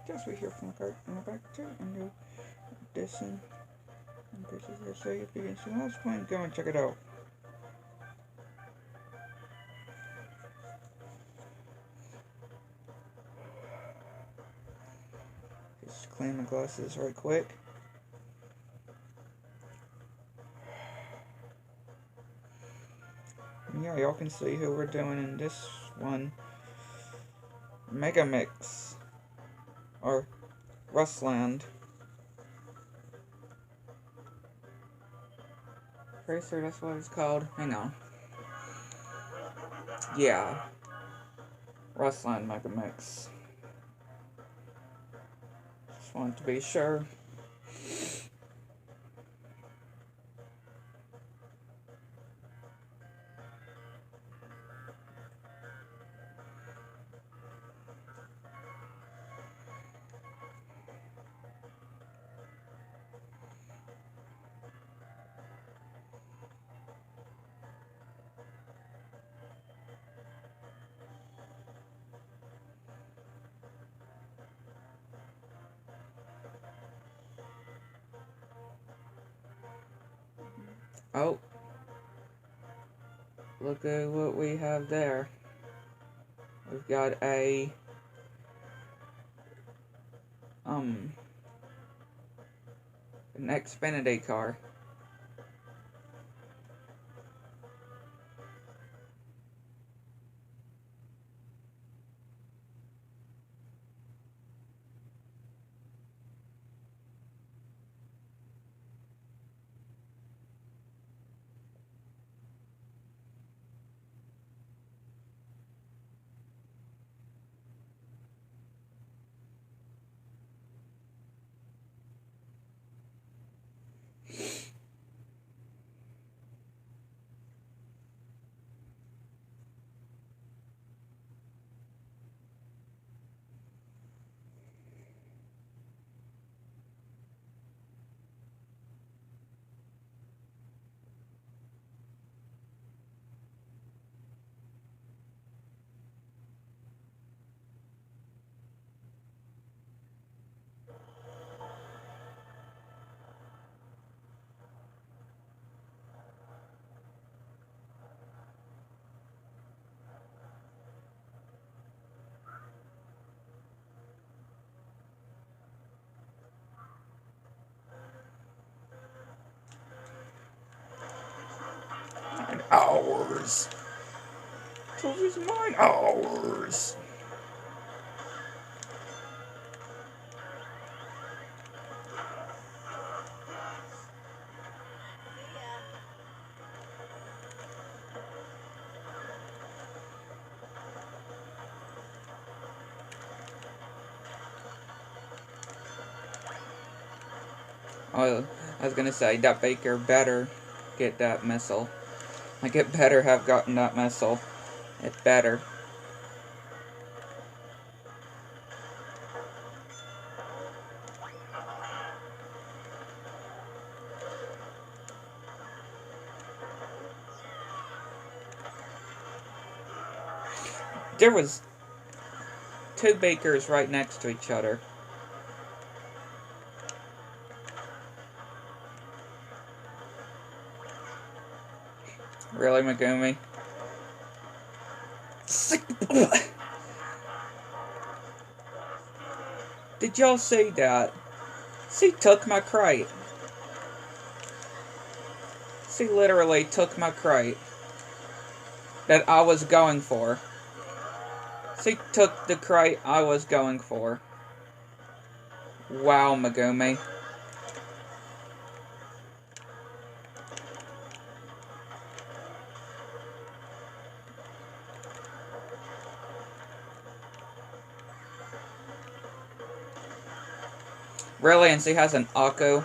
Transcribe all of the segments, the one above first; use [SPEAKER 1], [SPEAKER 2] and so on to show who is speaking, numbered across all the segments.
[SPEAKER 1] Just we hear from the card in the back too, and do this and this is here. So if you can see last point, go and check it out. Just clean my glasses right quick. Yeah, y'all can see who we're doing in this one. Mega Mix. Or Rustland. Pretty sure that's what it's called. Hang on. Yeah. Rustland Mega Mix. Just wanted to be sure. Oh. Look at what we have there. We've got an Xfinity car. Hours. So it's 9 hours. Oh, I was gonna say that Baker better get that missile. Like, it better have gotten that missile. It better. There was 2 Bakers right next to each other. Really, Megumi? Did y'all see that? She took my crate. She literally took my crate that I was going for. She took the crate I was going for. Wow, Megumi. Really, and she has an Akku.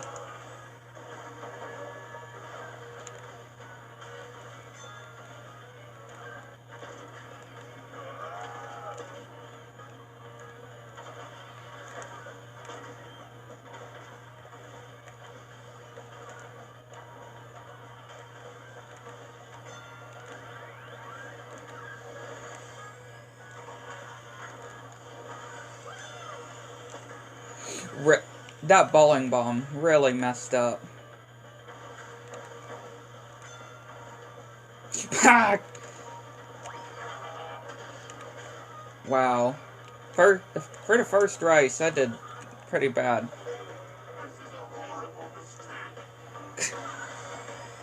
[SPEAKER 1] That bowling bomb really messed up. Wow. For the first race, I did pretty bad.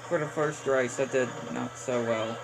[SPEAKER 1] For the first race, I did not so well.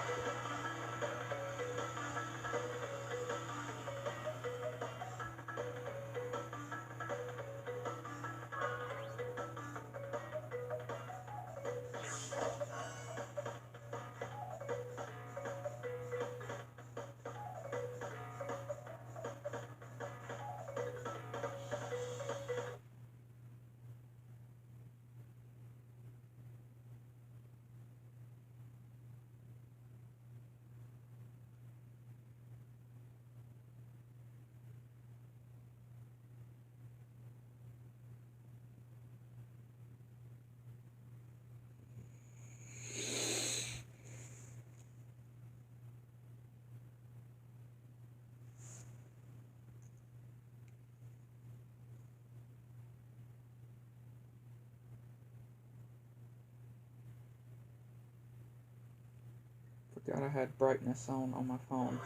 [SPEAKER 1] Forgot I had brightness on my phone.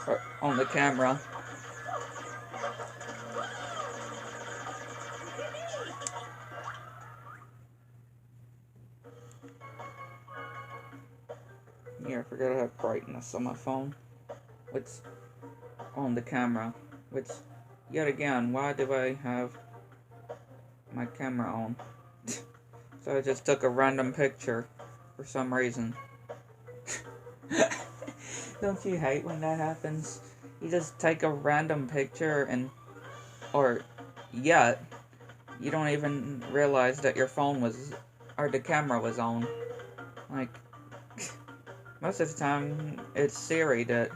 [SPEAKER 1] Or on the camera. Yeah, I forgot I had brightness on my phone. Which, on the camera. Which, yet again, why do I have my camera on? So I just took a random picture for some reason. Don't you hate when that happens? You just take a random picture and, or yet, you don't even realize that your phone was, or the camera was on. Like, most of the time, it's Siri that,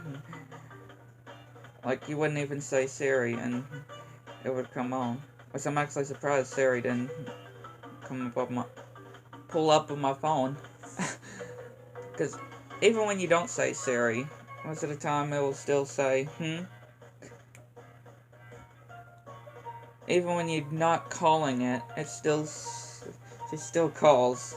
[SPEAKER 1] like, you wouldn't even say Siri and it would come on. Which I'm actually surprised Siri didn't come up on my, pull up on my phone. Because even when you don't say Siri, most of the time it will still say, Even when you're not calling it, it still calls.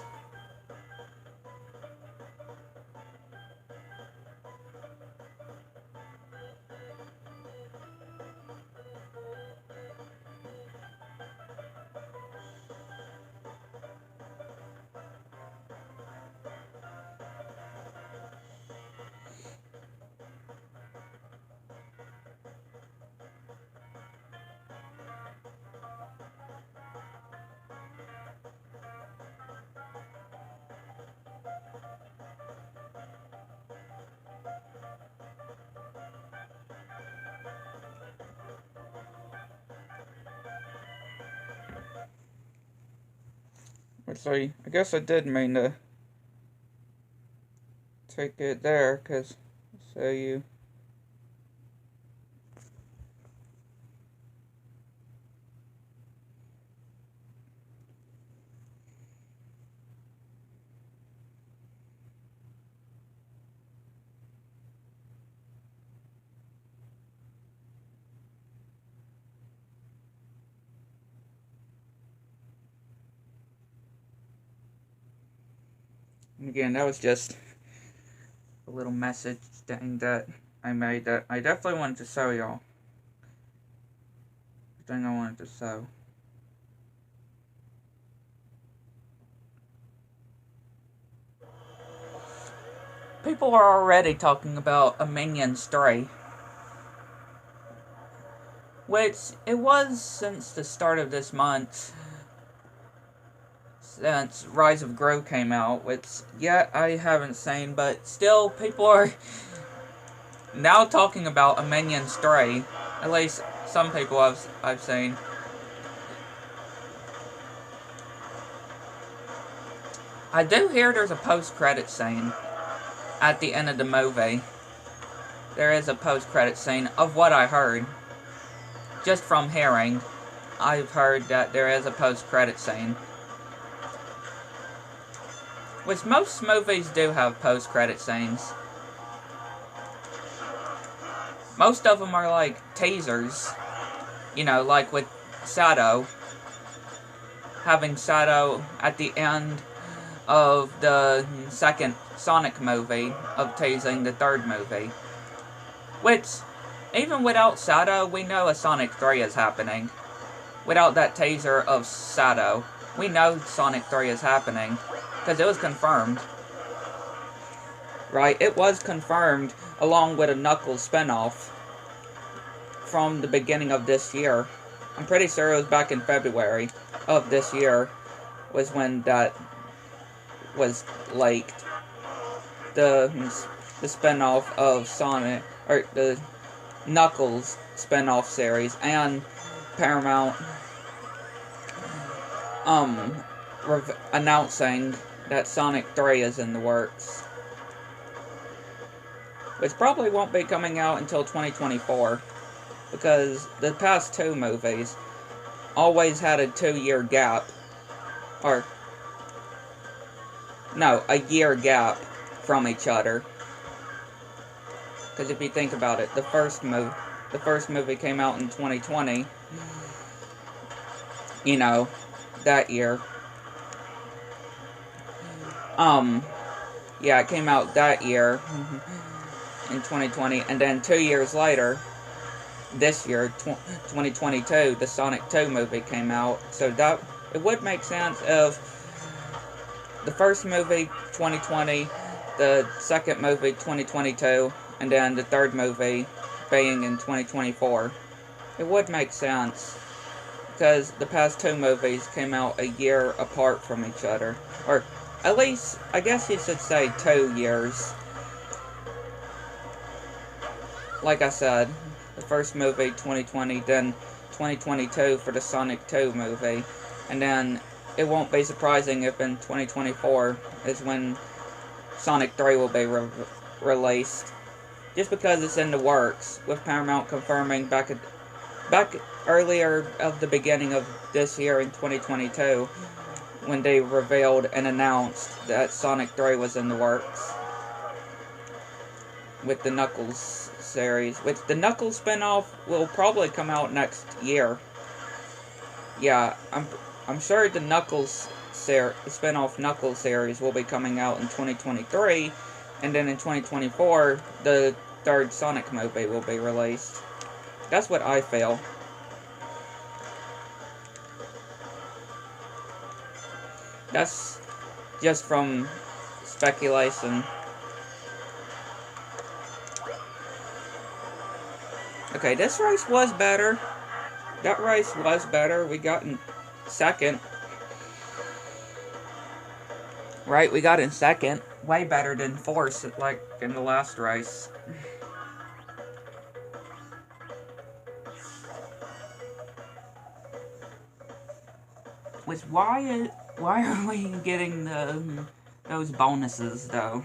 [SPEAKER 1] Which I guess I did mean to take it there, because so you... And again, that was just a little message thing that I made that I definitely wanted to show y'all. The thing I wanted to show. People are already talking about a Minion Stray. Which, it was since the start of this month. Since Rise of Gru came out, which yet I haven't seen, but still people are now talking about a Minion Stray. At least some people I've seen. I do hear there's a post-credit scene at the end of the movie. There is a post-credit scene of what I heard. Just from hearing, I've heard that there is a post-credit scene. Which most movies do have post-credit scenes. Most of them are like teasers. You know, like with Shadow. having Shadow at the end of the second Sonic movie, of teasing the third movie. Which, even without Shadow, we know a Sonic 3 is happening. Without that teaser of Shadow, we know Sonic 3 is happening, because it was confirmed. Right, it was confirmed along with a Knuckles spinoff from the beginning of this year. I'm pretty sure it was back in February of this year was when that was leaked. The spinoff of Sonic, or the Knuckles spinoff series, and Paramount announcing that Sonic 3 is in the works. Which probably won't be coming out until 2024, because the past two movies always had a 2-year gap, or no, a year gap from each other. Because if you think about it, the first movie came out in 2020, you know, that year. Yeah, it came out that year, in 2020, and then 2 years later, this year, 2022, the Sonic 2 movie came out, so that, it would make sense if the first movie, 2020, the second movie, 2022, and then the third movie being in 2024. It would make sense, because the past two movies came out a year apart from each other, or at least, I guess you should say 2 years. Like I said, the first movie, 2020, then 2022 for the Sonic 2 movie. And then it won't be surprising if in 2024 is when Sonic 3 will be released. Just because it's in the works, with Paramount confirming back earlier of the beginning of this year in 2022, when they revealed and announced that Sonic 3 was in the works. With the Knuckles series, which the Knuckles spinoff will probably come out next year. Yeah, I'm sure the Knuckles spinoff Knuckles series will be coming out in 2023, and then in 2024 the third Sonic movie will be released. That's what I feel. That's just from speculation. Okay, this race was better. That race was better. We got in second. Right, we got in second. Way better than fourth, like in the last race. Which, why are we getting those bonuses, though?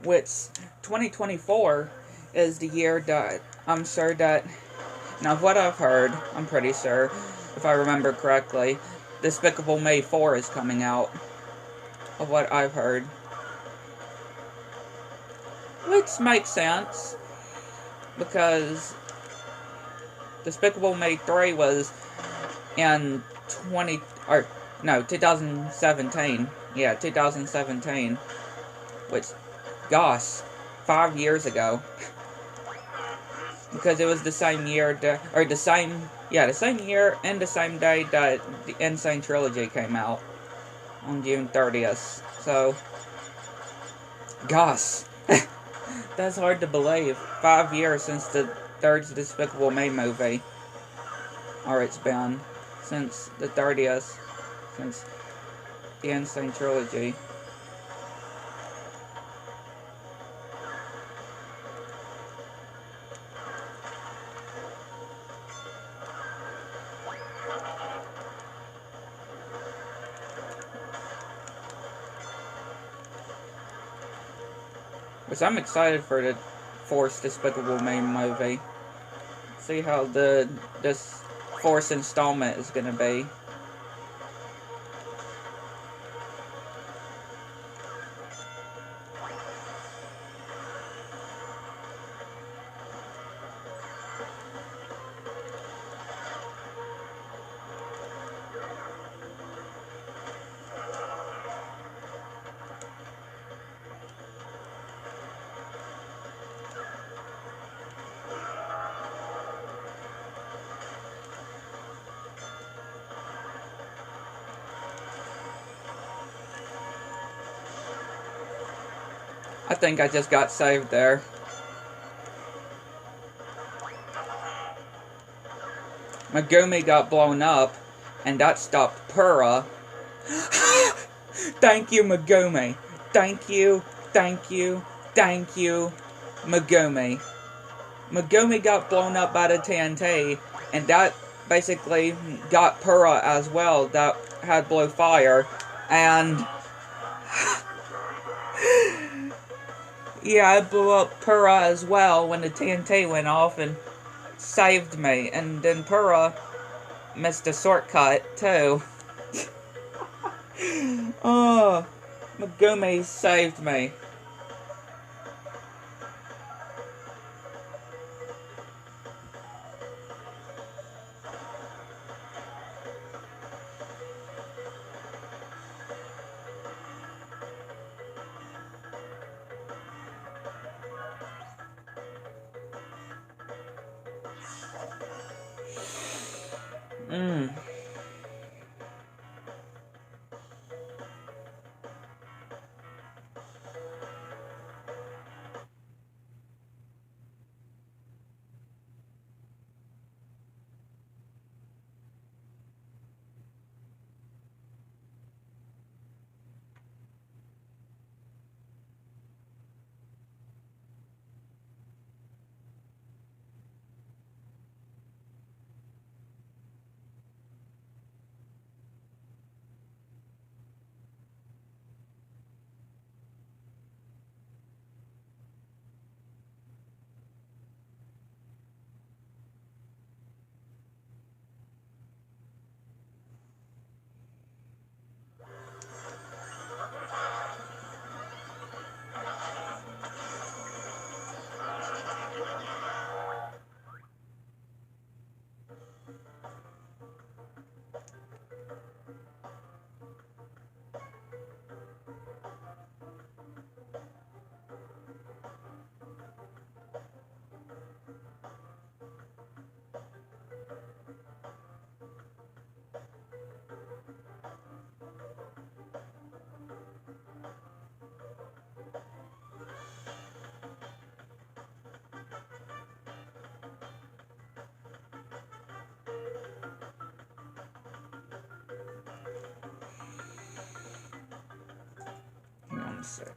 [SPEAKER 1] which 2024 is the year that I'm sure that, now what I've heard, I'm pretty sure, if I remember correctly, Despicable Me 4 is coming out, of what I've heard. Which makes sense, because Despicable Me 3 was in 2017. Yeah, 2017. Which, gosh, 5 years ago. Because it was the same year, the same year and the same day that the Insane Trilogy came out. On June 30th. So, gosh. That's hard to believe. 5 years since the third Despicable Me movie. Or it's been. Since the 30th. Since the Insane Trilogy. Which I'm excited for the fourth Despicable Me movie. See how this fourth installment is gonna be. I think I just got saved there. Megumi got blown up, and that stopped Pura. Thank you, Megumi. Thank you, thank you, thank you, Megumi. Megumi got blown up by the TNT, and that basically got Pura as well, that had blue fire, and yeah, it blew up Pura as well when the TNT went off and saved me. And then Pura missed a shortcut, too. Oh, Megumi saved me. Hang on a sec.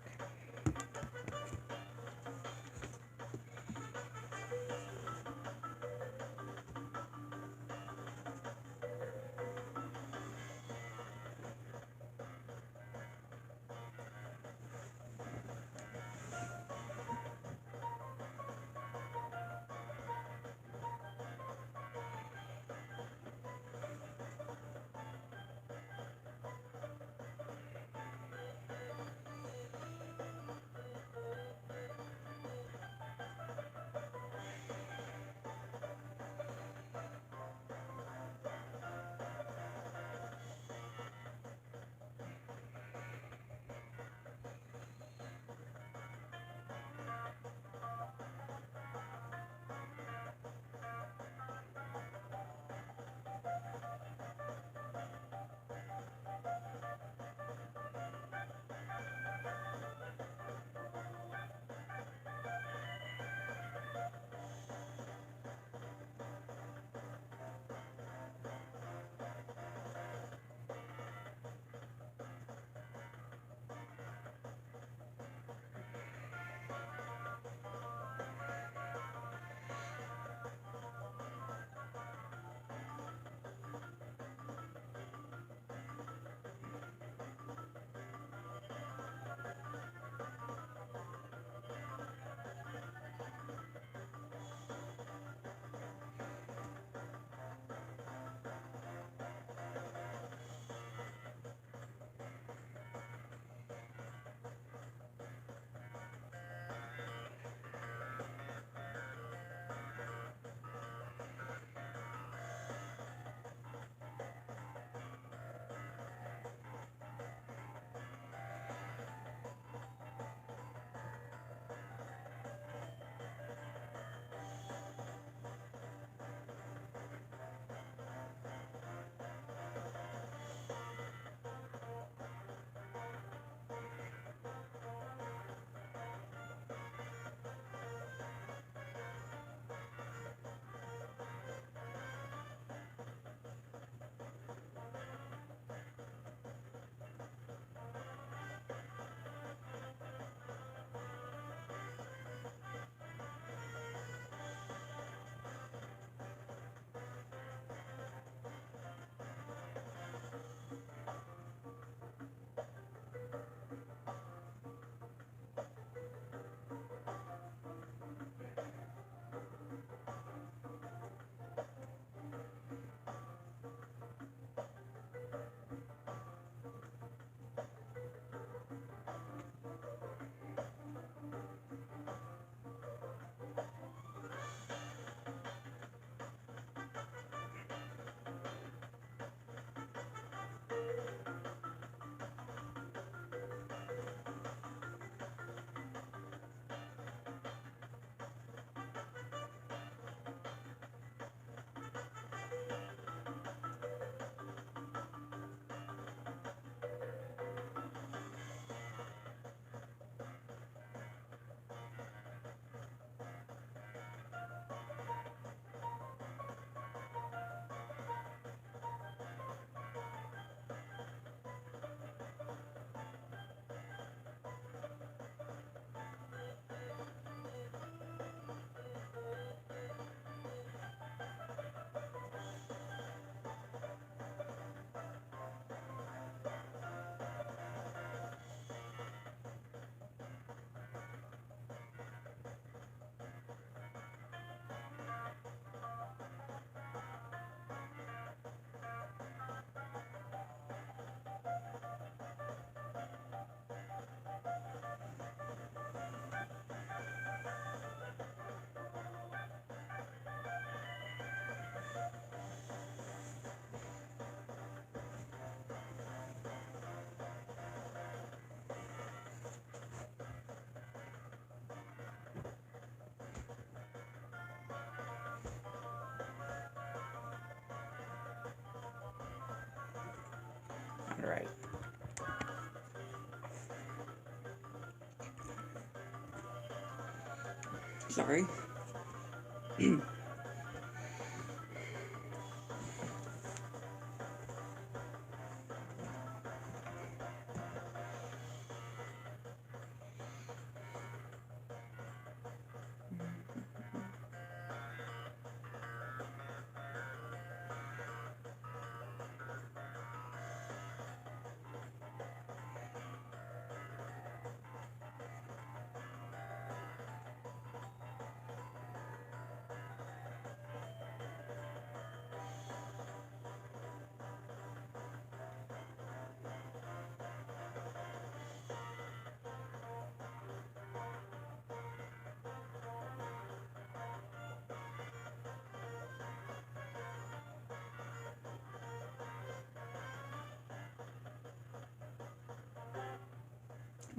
[SPEAKER 1] Sorry.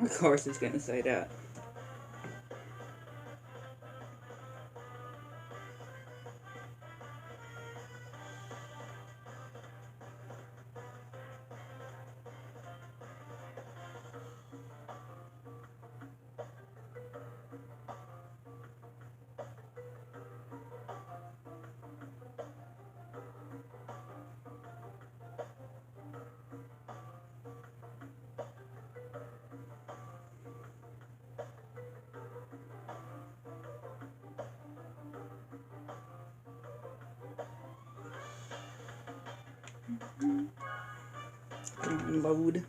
[SPEAKER 1] Of course it's gonna say that. Load.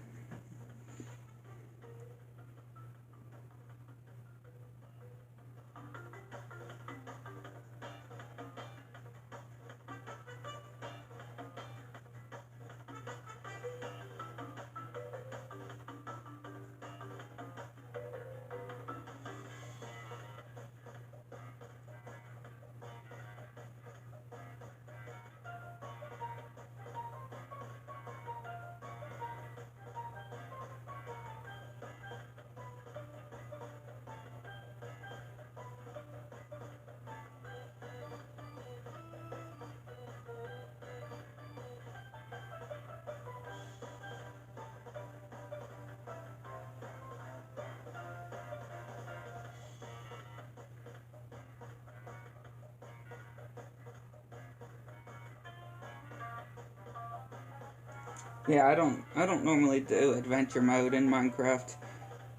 [SPEAKER 1] Yeah, I don't normally do adventure mode in Minecraft.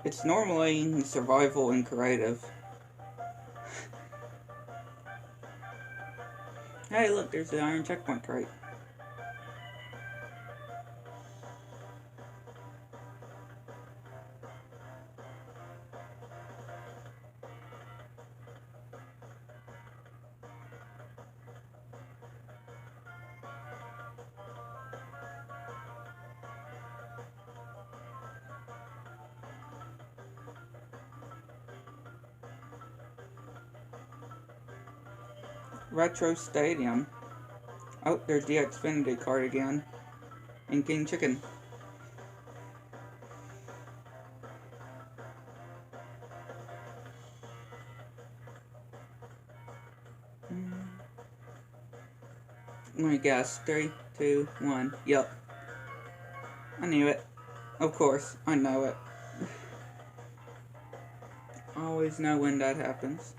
[SPEAKER 1] It's normally survival and creative. Hey, look, there's the iron checkpoint crate. Retro Stadium. Oh, there's the Xfinity card again. And King Chicken. Let me guess. 3, 2, 1. Yup. I knew it. Of course, I know it. I always know when that happens.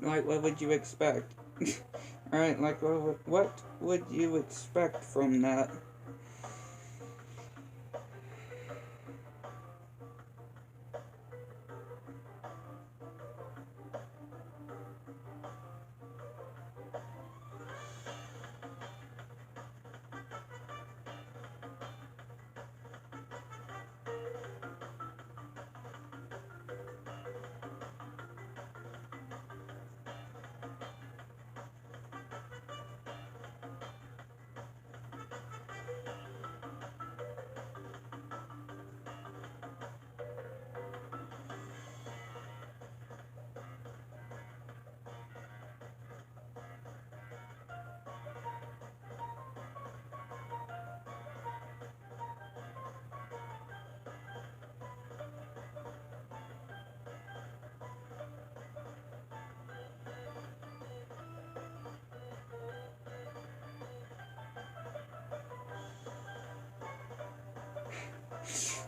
[SPEAKER 1] Like, what would you expect? Alright, like, what would you expect from that?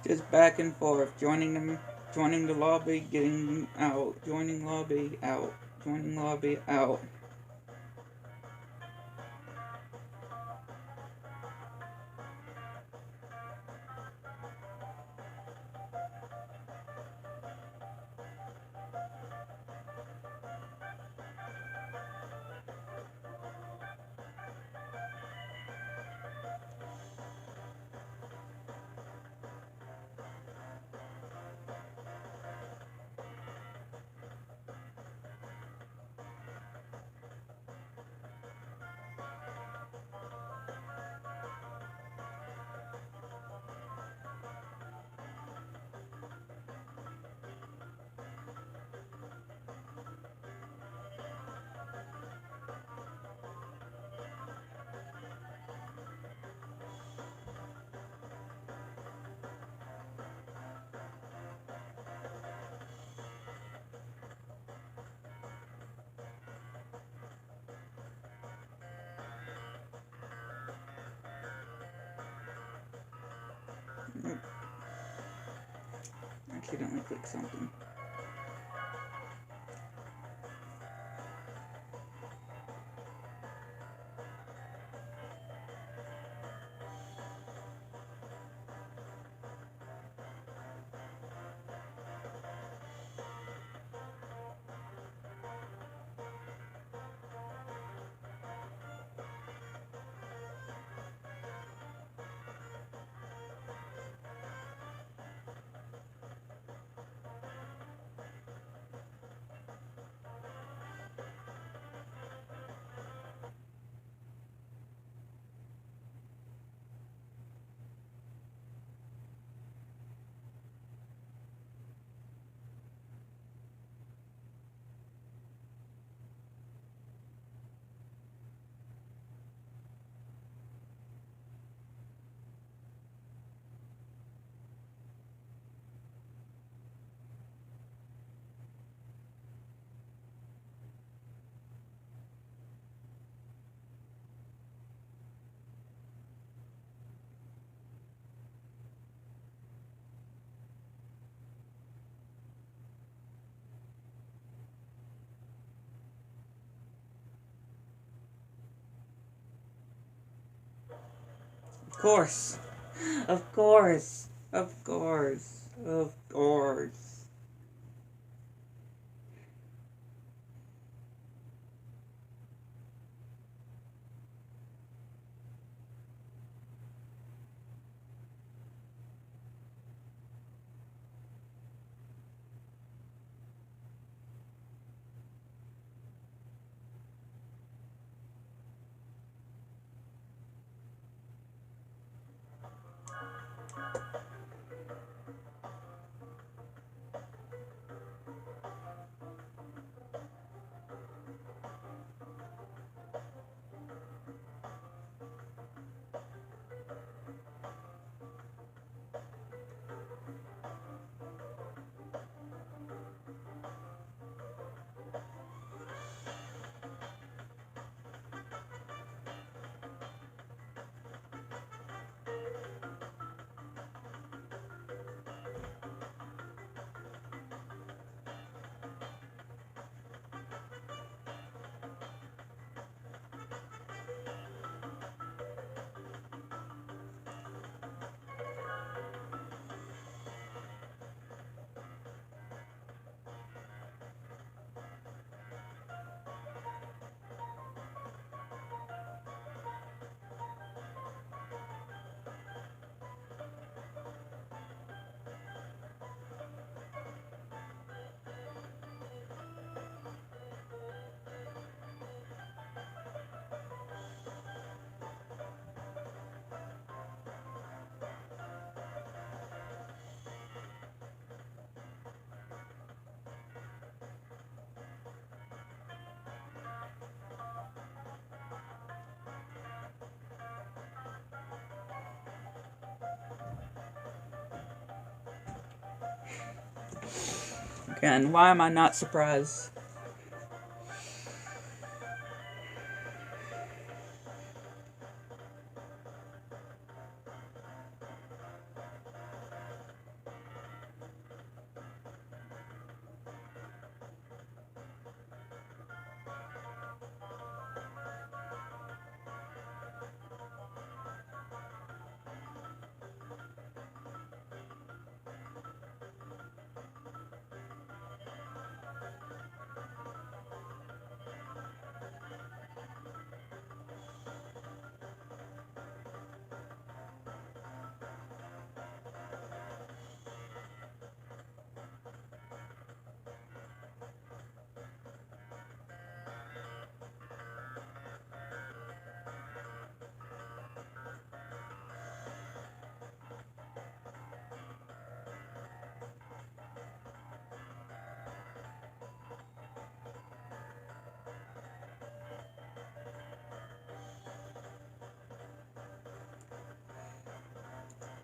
[SPEAKER 1] Just back and forth, joining the lobby, getting out, joining lobby, out, joining lobby, out. Accidentally click something. Of course. Of course. Of course. Of course. Again, why am I not surprised?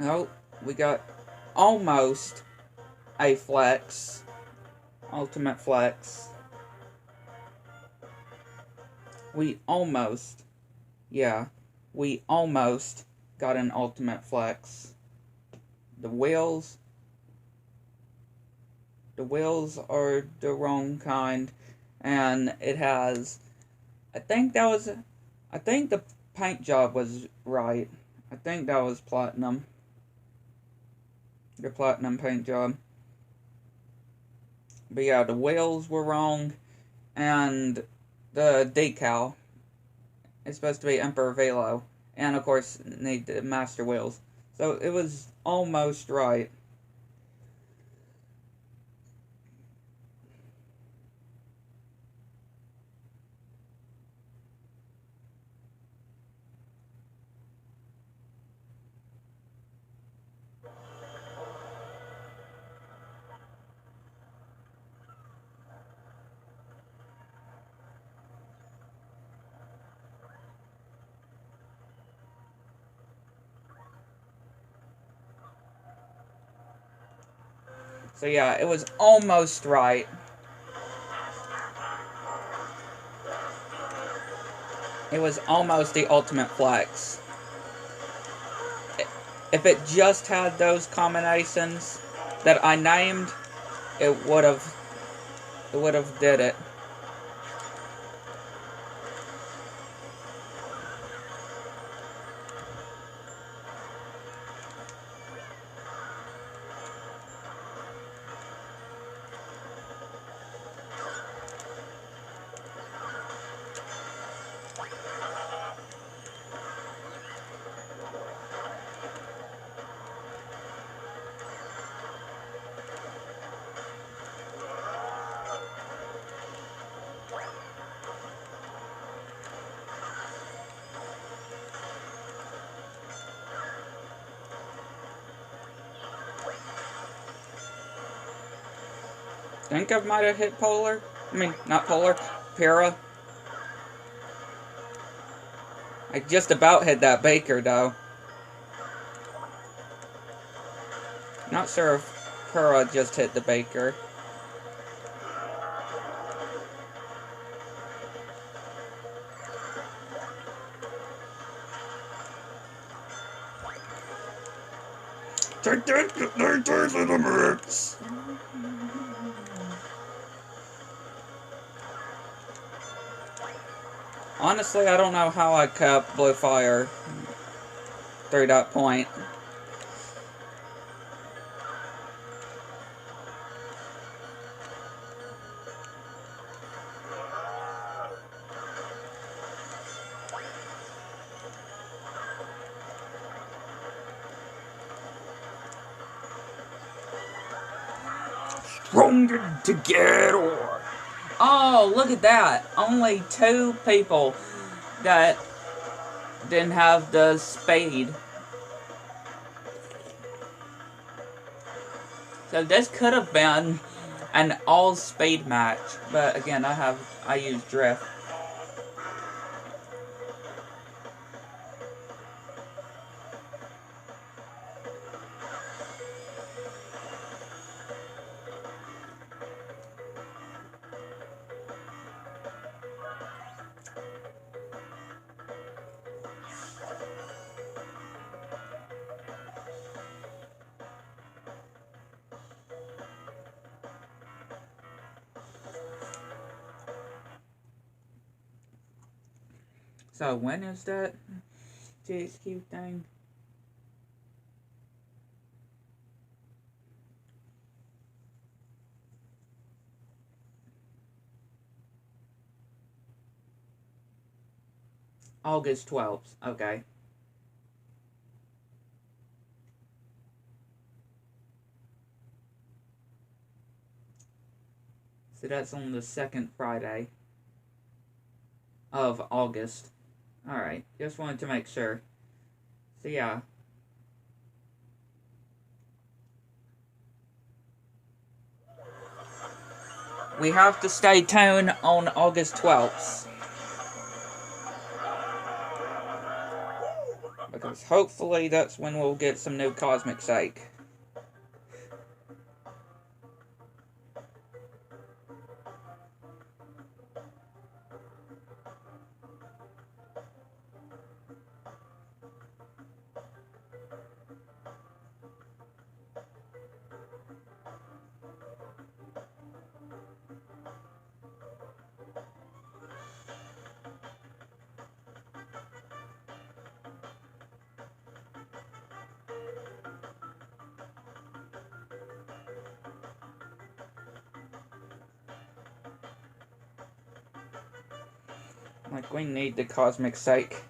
[SPEAKER 1] Oh, we got almost a flex. Ultimate flex. We almost got an ultimate flex. The wheels are the wrong kind, and it has, I think the paint job was right. I think that was platinum. The platinum paint job. But yeah, the wheels were wrong, and the decal is supposed to be Emperor Velo, and of course need the master wheels. So it was almost right. So yeah, it was almost right. It was almost the ultimate flex. If it just had those combinations that I named, it would have did it. I think I might have hit Polar. I mean, not Polar, Para. I just about hit that Baker, though. Not sure if Para just hit the Baker. Take that, in the mix. Honestly, I don't know how I kept Blue Fire through that point. Stronger together. Oh, look at that. Only 2 people that didn't have the spade. So this could have been an all spade match, but again, I use drift. So when is that GXQ thing? August 12th. Okay. So that's on the 2nd Friday of August. Alright, just wanted to make sure. So yeah. We have to stay tuned on August 12th. Because hopefully that's when we'll get some new cosmic psych. Like, we need the cosmic psych.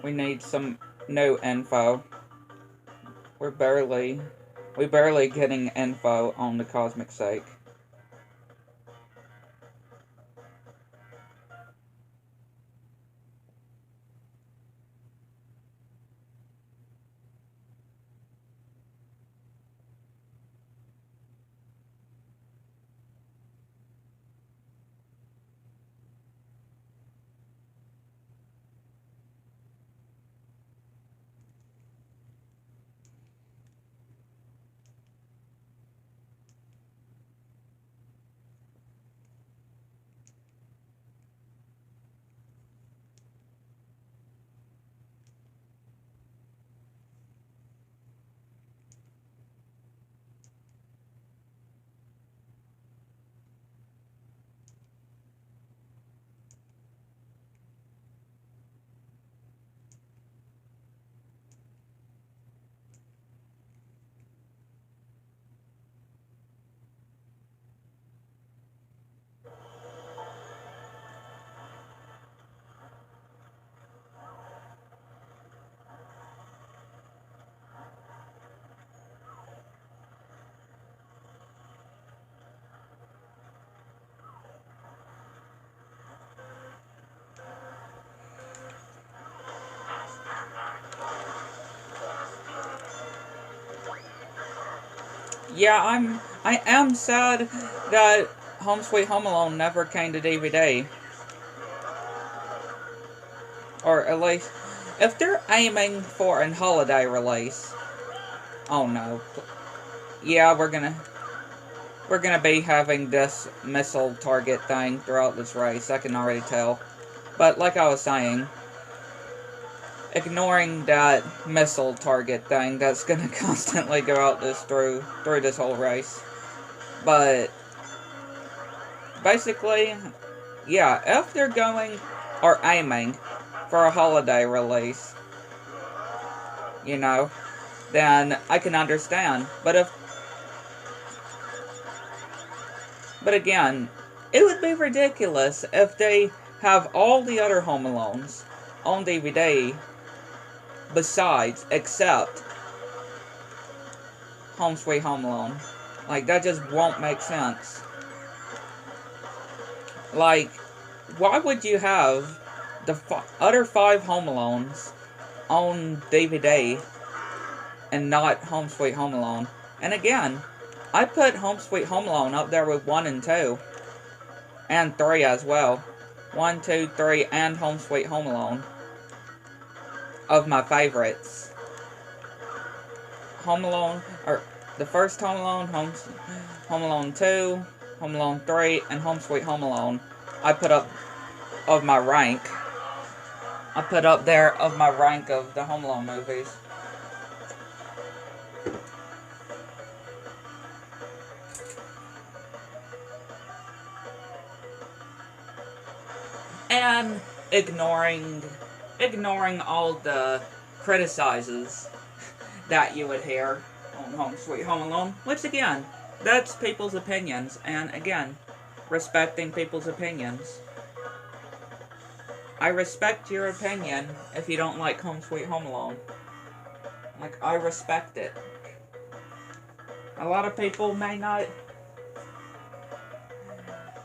[SPEAKER 1] We need some new info. We're barely getting info on the cosmic psych. Yeah, I am sad that Home Sweet Home Alone never came to DVD. Or at least, if they're aiming for a holiday release, oh no. Yeah, we're gonna be having this missile target thing throughout this race, I can already tell. But like I was saying, ignoring that missile target thing that's gonna constantly go out this through this whole race. But basically, yeah, if they're going or aiming for a holiday release, you know, then I can understand. But again, it would be ridiculous if they have all the other Home Alones on DVD besides, except Home Sweet Home Alone. Like, that just won't make sense. Like, why would you have the other 5 Home Alones on DVD and not Home Sweet Home Alone? And again, I put Home Sweet Home Alone up there with 1 and 2. And 3 as well. 1, 2, 3, and Home Sweet Home Alone. Of my favorites. Home Alone, or the first Home Alone, Home Alone 2, Home Alone 3, and Home Sweet Home Alone. I put up of my rank. I put up there of my rank of the Home Alone movies. And ignoring all the criticizes that you would hear on Home Sweet Home Alone, which again, that's people's opinions, and again, respecting people's opinions. I respect your opinion if you don't like Home Sweet Home Alone. Like, I respect it. A lot of people may not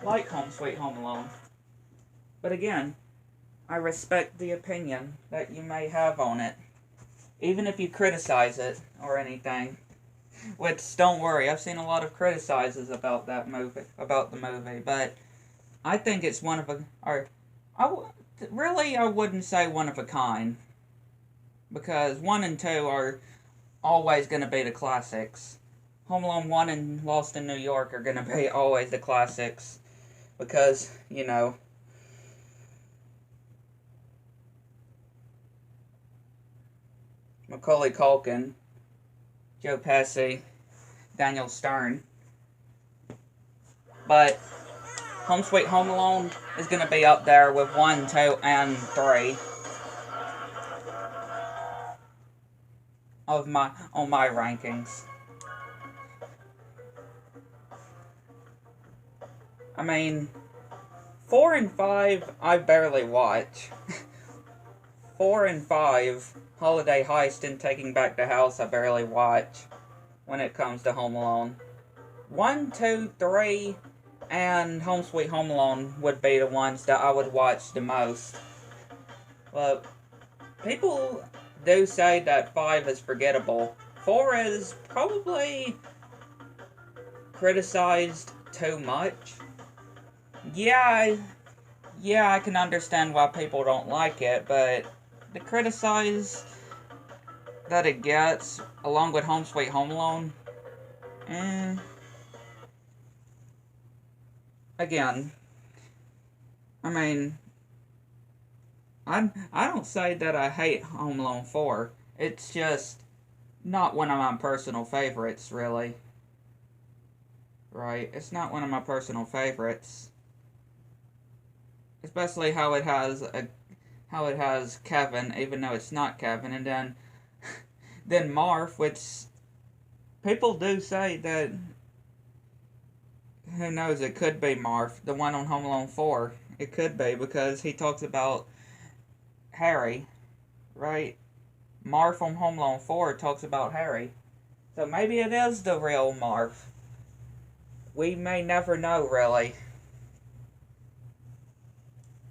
[SPEAKER 1] like Home Sweet Home Alone. But again, I respect the opinion that you may have on it. Even if you criticize it or anything. Which, don't worry, I've seen a lot of criticizes about that movie, about the movie, but I think it's one of a, or, really, I wouldn't say one of a kind. Because 1 and 2 are always going to be the classics. Home Alone 1 and Lost in New York are going to be always the classics. Because, you know, Macaulay Culkin, Joe Pesci, Daniel Stern. But Home Sweet Home Alone is going to be up there with 1, 2, and 3 on my rankings. I mean, 4 and 5 I barely watch. 4 and 5, Holiday Heist and Taking Back the House, I barely watch when it comes to Home Alone. 1, 2, 3, and Home Sweet Home Alone would be the ones that I would watch the most. But people do say that 5 is forgettable. 4 is probably criticized too much. Yeah, I can understand why people don't like it, but the criticize that it gets, along with Home Sweet Home Alone, again, I mean, I don't say that I hate Home Alone 4. It's just not one of my personal favorites, really. Right? It's not one of my personal favorites. Especially how it has Kevin, even though it's not Kevin, and then Marv, which people do say that, who knows, it could be Marv, the one on Home Alone 4. It could be, because he talks about Harry, right? Marv from Home Alone 4 talks about Harry. So maybe it is the real Marv. We may never know, really.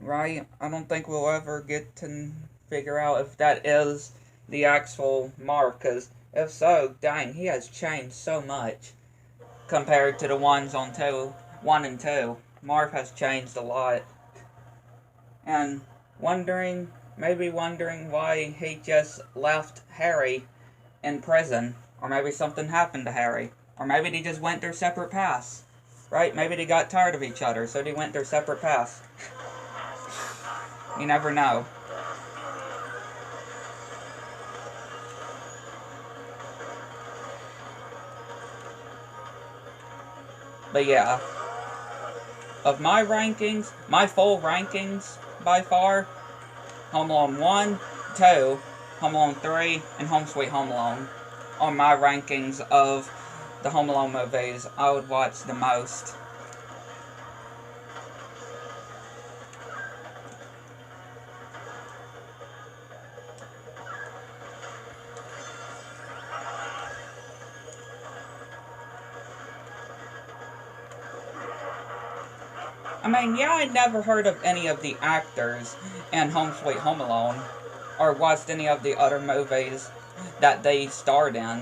[SPEAKER 1] Right? I don't think we'll ever get to figure out if that is the actual Marv, because if so, dang, he has changed so much compared to the ones on 1 and 2. Marv has changed a lot. And maybe wondering why he just left Harry in prison. Or maybe something happened to Harry. Or maybe they just went their separate paths. Right? Maybe they got tired of each other, so they went their separate paths. You never know. But yeah, of my rankings, my full rankings by far, Home Alone 1, 2, Home Alone 3, and Home Sweet Home Alone are my rankings of the Home Alone movies I would watch the most. I mean, yeah, I never heard of any of the actors in Home Sweet Home Alone, or watched any of the other movies that they starred in.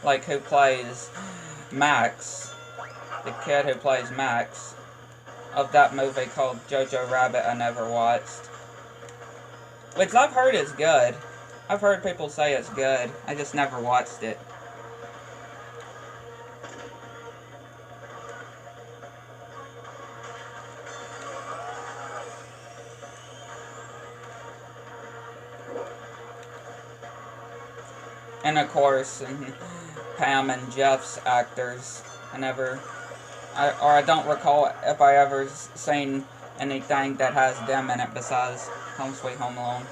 [SPEAKER 1] Like who plays Max, the kid who plays Max, of that movie called Jojo Rabbit I never watched. Which I've heard is good. I've heard people say it's good, I just never watched it. And of course, Pam and Jeff's actors. I don't recall if I ever seen anything that has them in it besides Home Sweet Home Alone.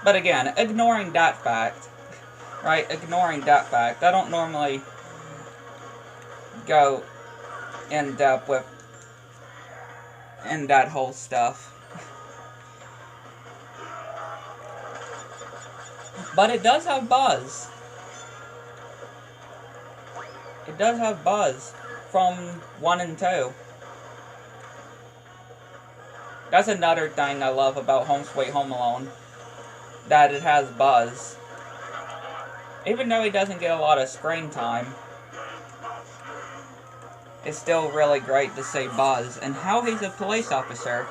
[SPEAKER 1] But again, ignoring that fact, right? Ignoring that fact, I don't normally go in depth in that whole stuff. But it does have buzz. It does have buzz from 1 and 2. That's another thing I love about Home Sweet Home Alone. That it has buzz. Even though he doesn't get a lot of screen time, it's still really great to see Buzz and how he's a police officer.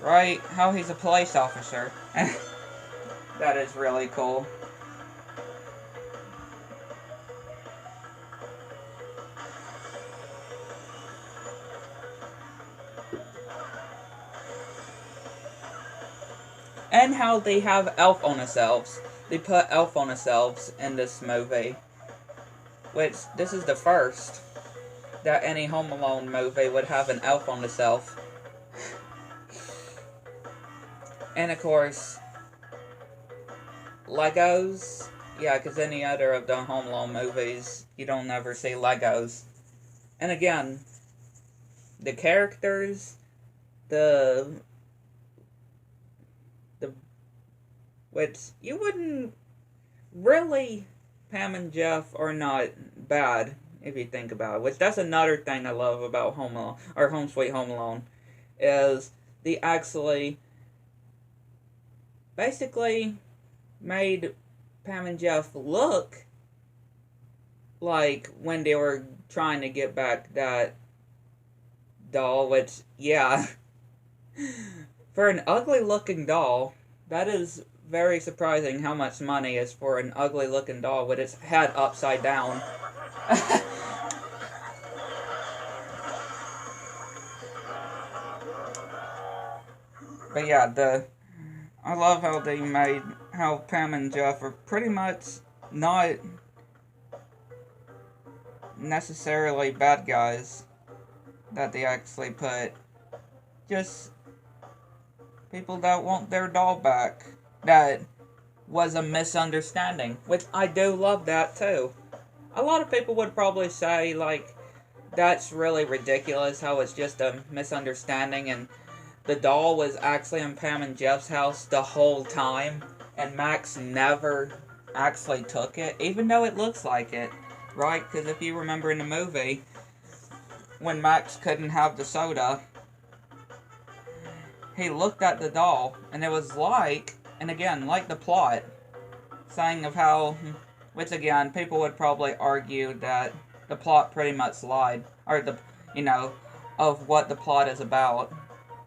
[SPEAKER 1] right? How he's a police officer. That is really cool. And how they have Elf on the Shelves. They put Elf on the Shelves in this movie. Which, this is the first that any Home Alone movie would have an elf on the shelf. And of course, Legos. Yeah, because any other of the Home Alone movies, you don't ever see Legos. And again, the characters, which you wouldn't really, Pam and Jeff are not bad if you think about it. Which that's another thing I love about Home Alone, or Home Sweet Home Alone, is they actually basically made Pam and Jeff look like when they were trying to get back that doll, which, yeah, for an ugly looking doll, that is very surprising how much money is for an ugly looking doll with its head upside down. But yeah, I love how they made how Pam and Jeff are pretty much not necessarily bad guys, that they actually put just people that want their doll back. That was a misunderstanding, which I do love that too. A lot of people would probably say, like, that's really ridiculous how it's just a misunderstanding and the doll was actually in Pam and Jeff's house the whole time and Max never actually took it, even though it looks like it, right? Because if you remember in the movie, when Max couldn't have the soda, he looked at the doll and it was like, and again, like the plot, saying of how, which again, people would probably argue that the plot pretty much lied, or of what the plot is about,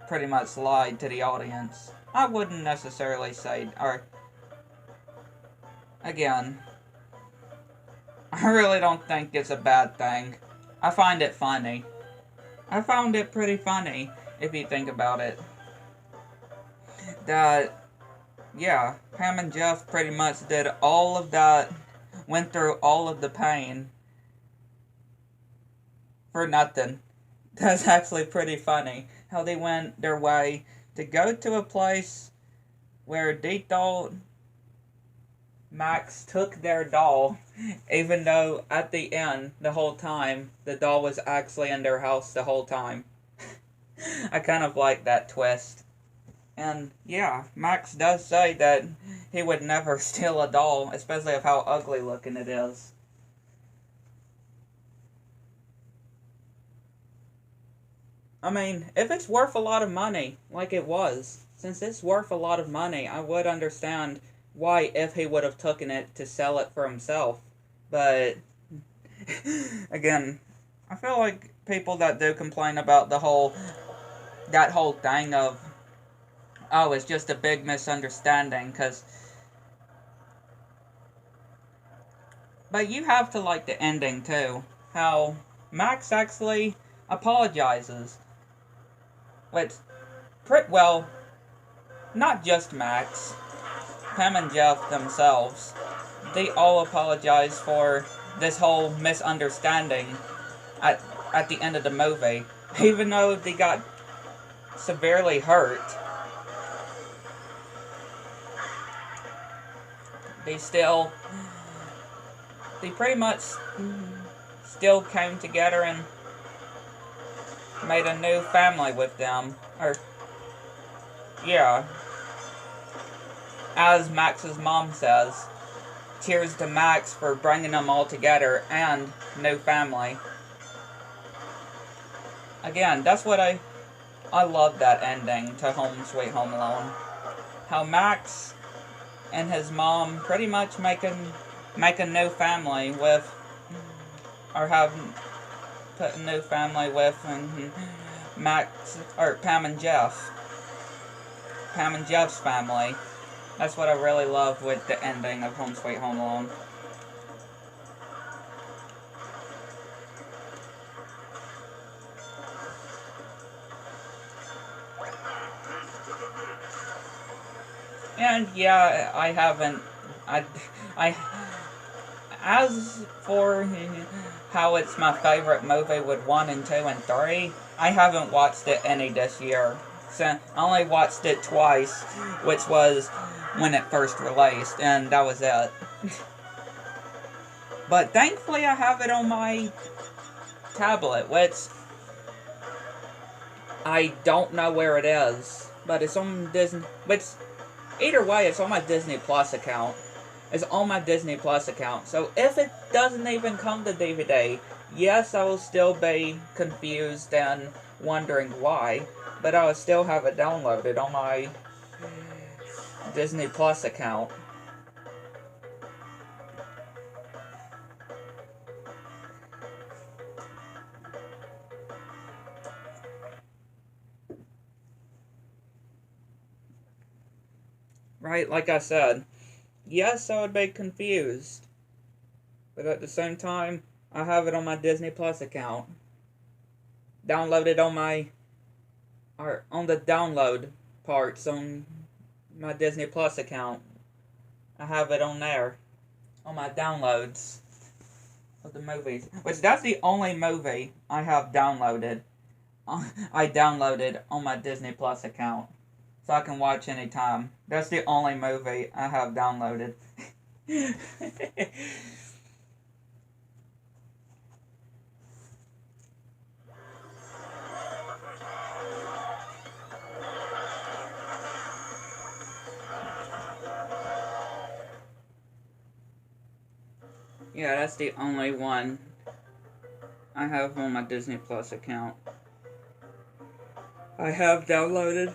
[SPEAKER 1] pretty much lied to the audience. I wouldn't necessarily say, or, again, I really don't think it's a bad thing. I find it funny. I found it pretty funny, if you think about it. That, yeah, Pam and Jeff pretty much did all of that, went through all of the pain for nothing. That's actually pretty funny, how they went their way to go to a place where they thought Max took their doll, even though at the end, the whole time, the doll was actually in their house the whole time. I kind of like that twist. And yeah, Max does say that he would never steal a doll, especially of how ugly looking it is. I mean, if it's worth a lot of money, like it was, since it's worth a lot of money, I would understand why if he would have taken it to sell it for himself. But, again, I feel like people that do complain about that whole thing of, oh, it's just a big misunderstanding, but you have to like the ending, too. How Max actually apologizes. Which, well, not just Max, Pam and Jeff themselves, they all apologize for this whole misunderstanding at the end of the movie. Even though they got severely hurt, they pretty much still came together and made a new family with them. Or, yeah. As Max's mom says, cheers to Max for bringing them all together and new family. Again, that's what I love that ending to Home Sweet Home Alone. How Max and his mom pretty much make a new family with, or have put a new family with Max, or Pam and Jeff. Pam and Jeff's family. That's what I really love with the ending of Home Sweet Home Alone. And yeah, I haven't, as for how it's my favorite movie with 1 and 2 and 3, I haven't watched it any this year. So I only watched it twice, which was when it first released, and that was it. But thankfully I have it on my tablet, which I don't know where it is, but it's on Disney, which, either way, it's on my Disney Plus account. It's on my Disney Plus account, so if it doesn't even come to DVD, yes, I will still be confused and wondering why, but I will still have it downloaded on my Disney Plus account. Right, like I said, yes, I would be confused, but at the same time, I have it on my Disney Plus account. Downloaded on my, or on the download parts on my Disney Plus account. I have it on there, on my downloads of the movies. Which, that's the only movie I have downloaded. I downloaded on my Disney Plus account, so I can watch anytime. That's the only movie I have downloaded. Yeah, that's the only one I have on my Disney Plus account. I have downloaded.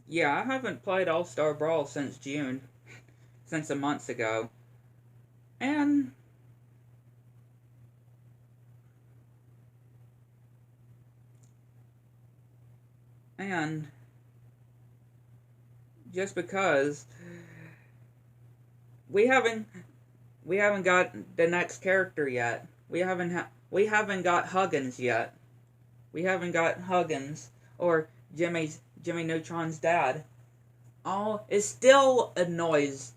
[SPEAKER 1] Yeah, I haven't played All-Star Brawl since June. Since a month ago. And just because we haven't got the next character yet. We haven't got Huggins yet. We haven't got Huggins or Jimmy Neutron's dad. It still annoys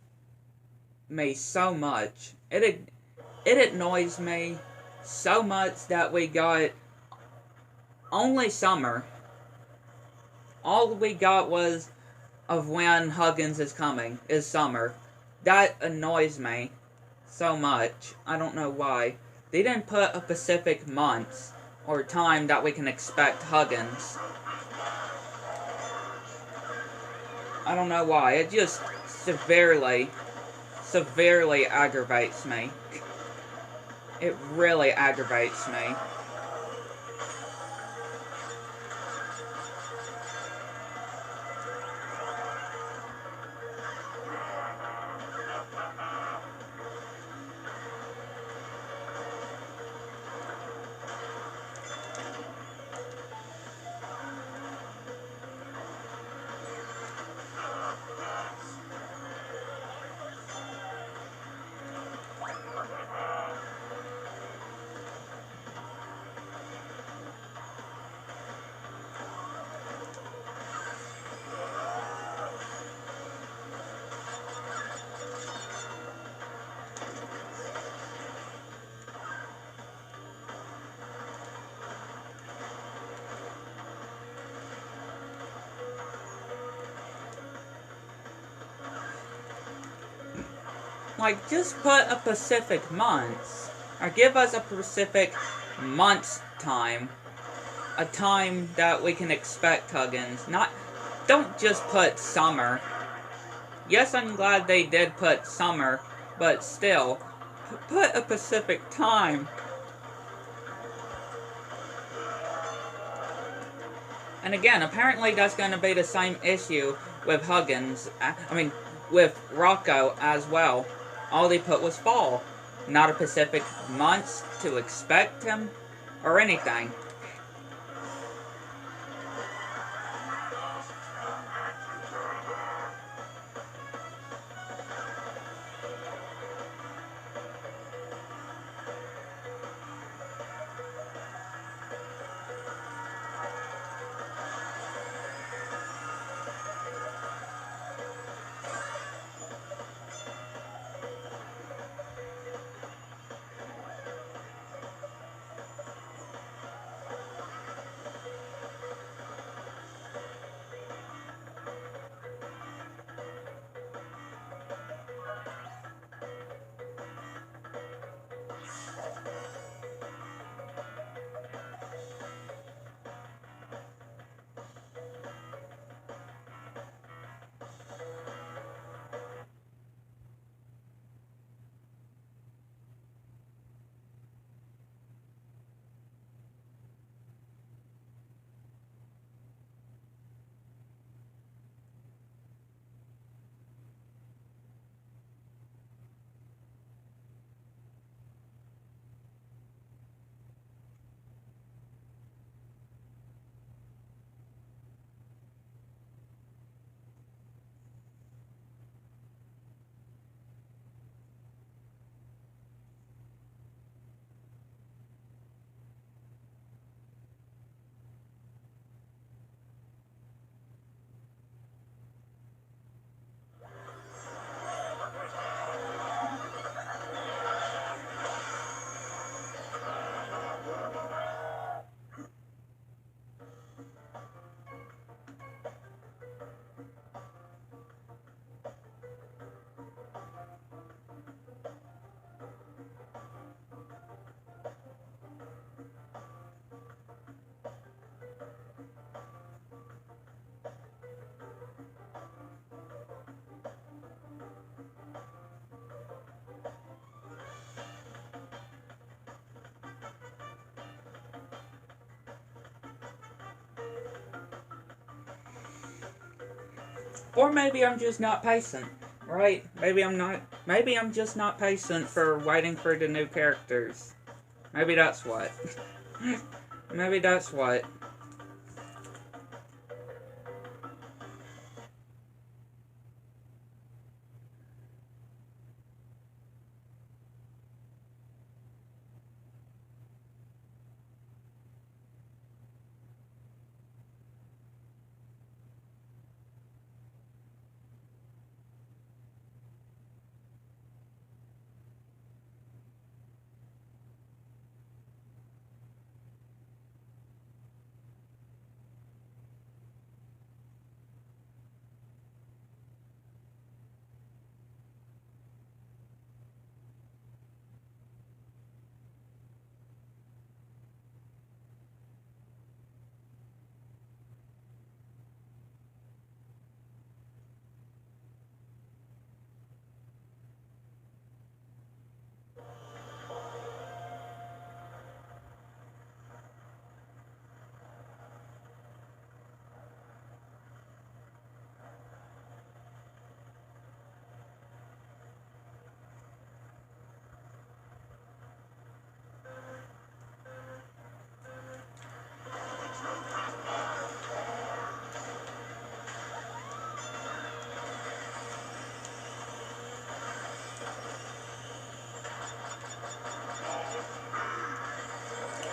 [SPEAKER 1] me so much. It annoys me so much that we got only Summer. All we got was of when Huggins is coming, is Summer. That annoys me so much. I don't know why. They didn't put a specific month or time that we can expect Huggins. I don't know why. It just severely aggravates me. It really aggravates me. Like, just put a specific month, or give us a specific month's time, a time that we can expect huggins. Don't just put summer. Yes, I'm glad they did put summer, but still, put a specific time. And again, apparently that's going to be the same issue with Huggins, with Rocco as well. All they put was fall. Not a specific month to expect him, or anything. Or maybe I'm just not patient, right? Maybe I'm just not patient for waiting for the new characters. Maybe that's what. Maybe that's what.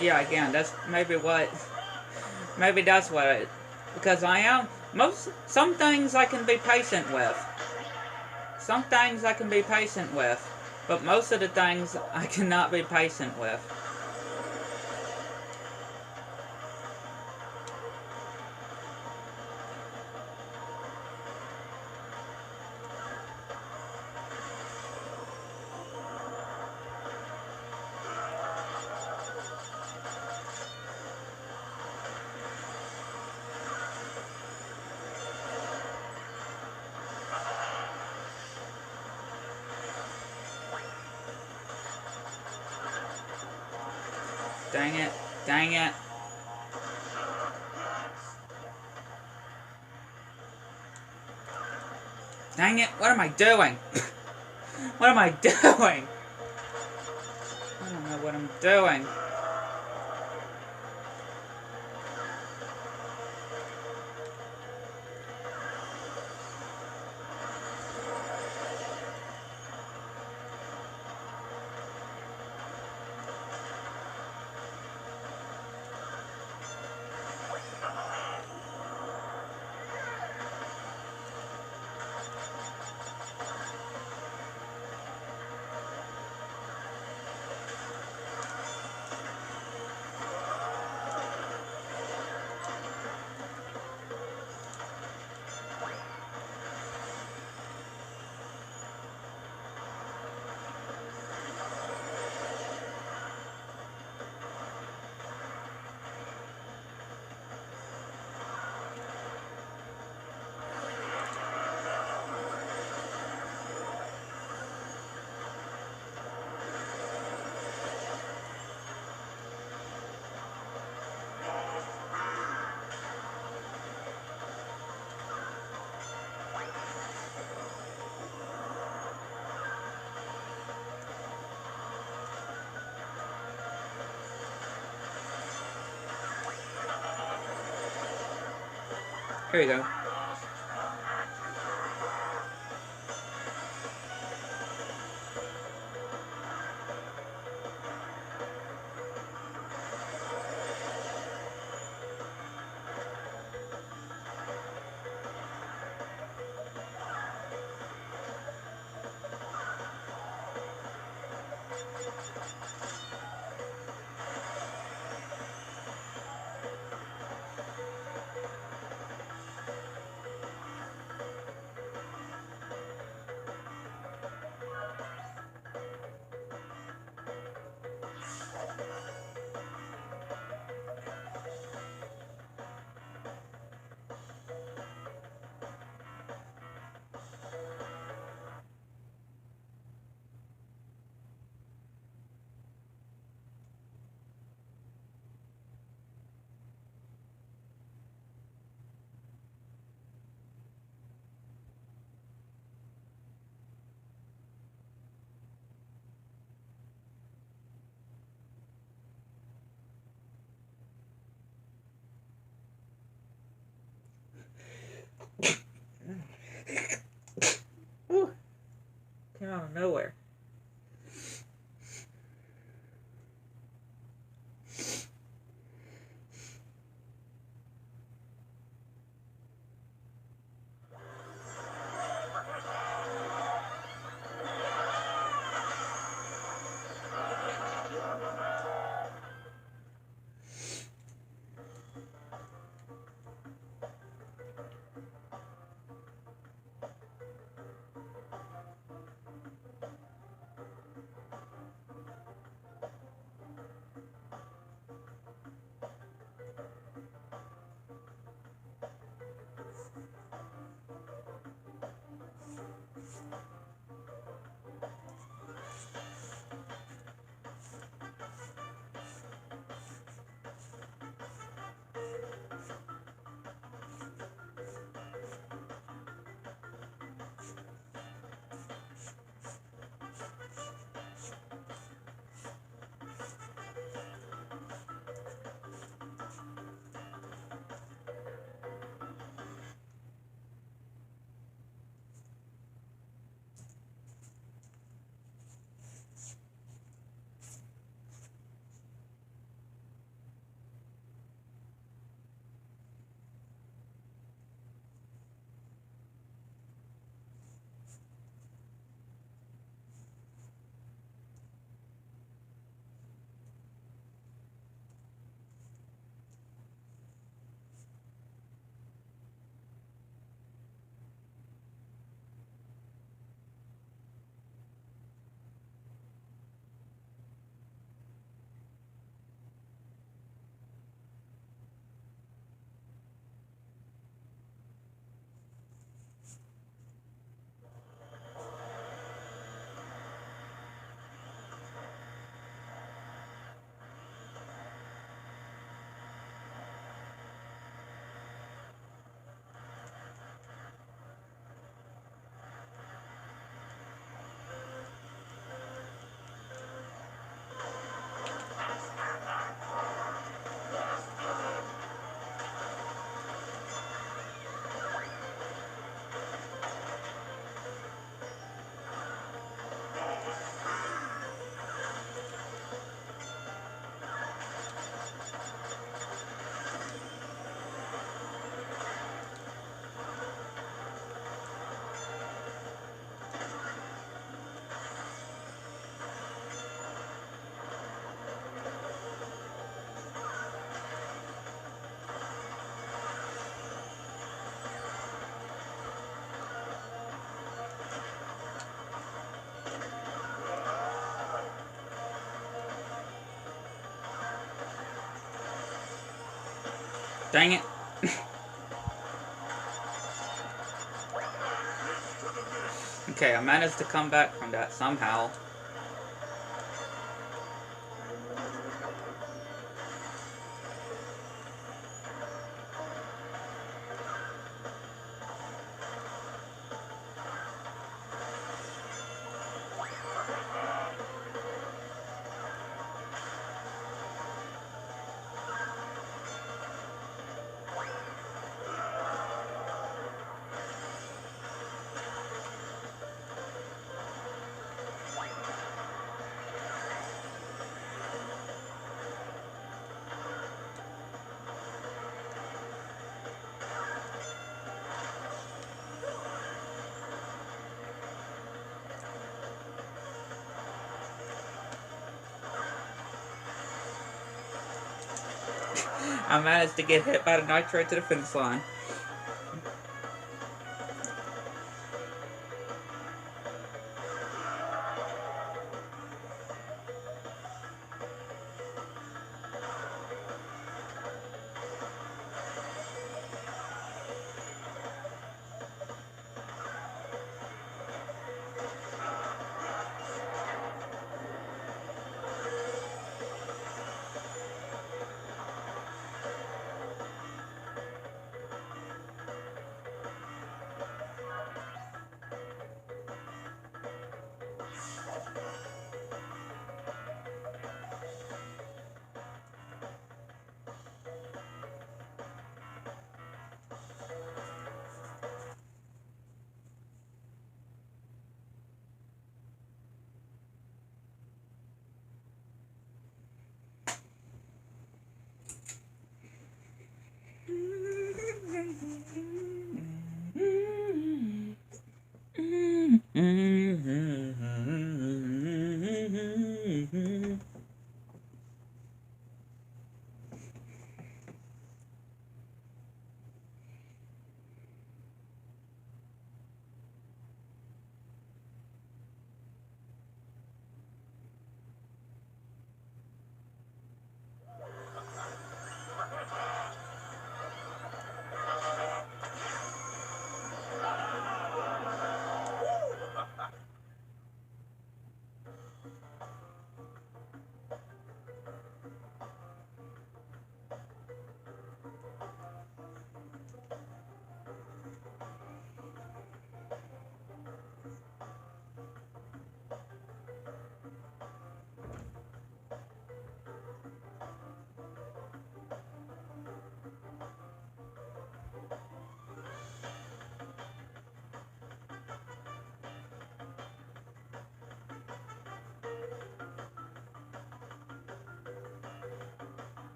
[SPEAKER 1] Yeah, again, that's maybe that's what because some things I can be patient with. Some things I can be patient with, but most of the things I cannot be patient with. Dang it. Dang it. Dang it. What am I doing? What am I doing? I don't know what I'm doing. Here you go. Ooh, came out of nowhere. Dang it. Okay, I managed to come back from that somehow. I managed to get hit by the nitro to the finish line.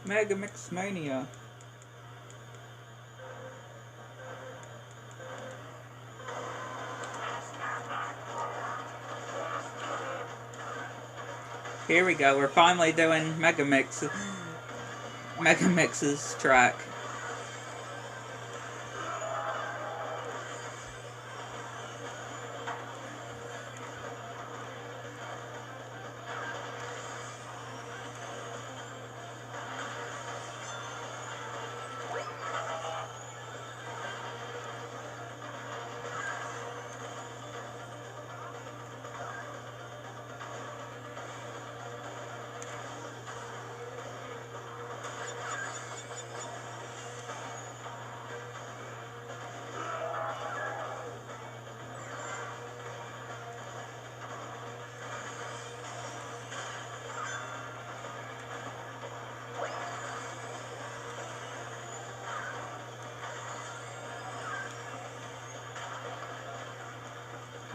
[SPEAKER 1] Mega Mix Mania. Here we go, we're finally doing Mega Mix's track.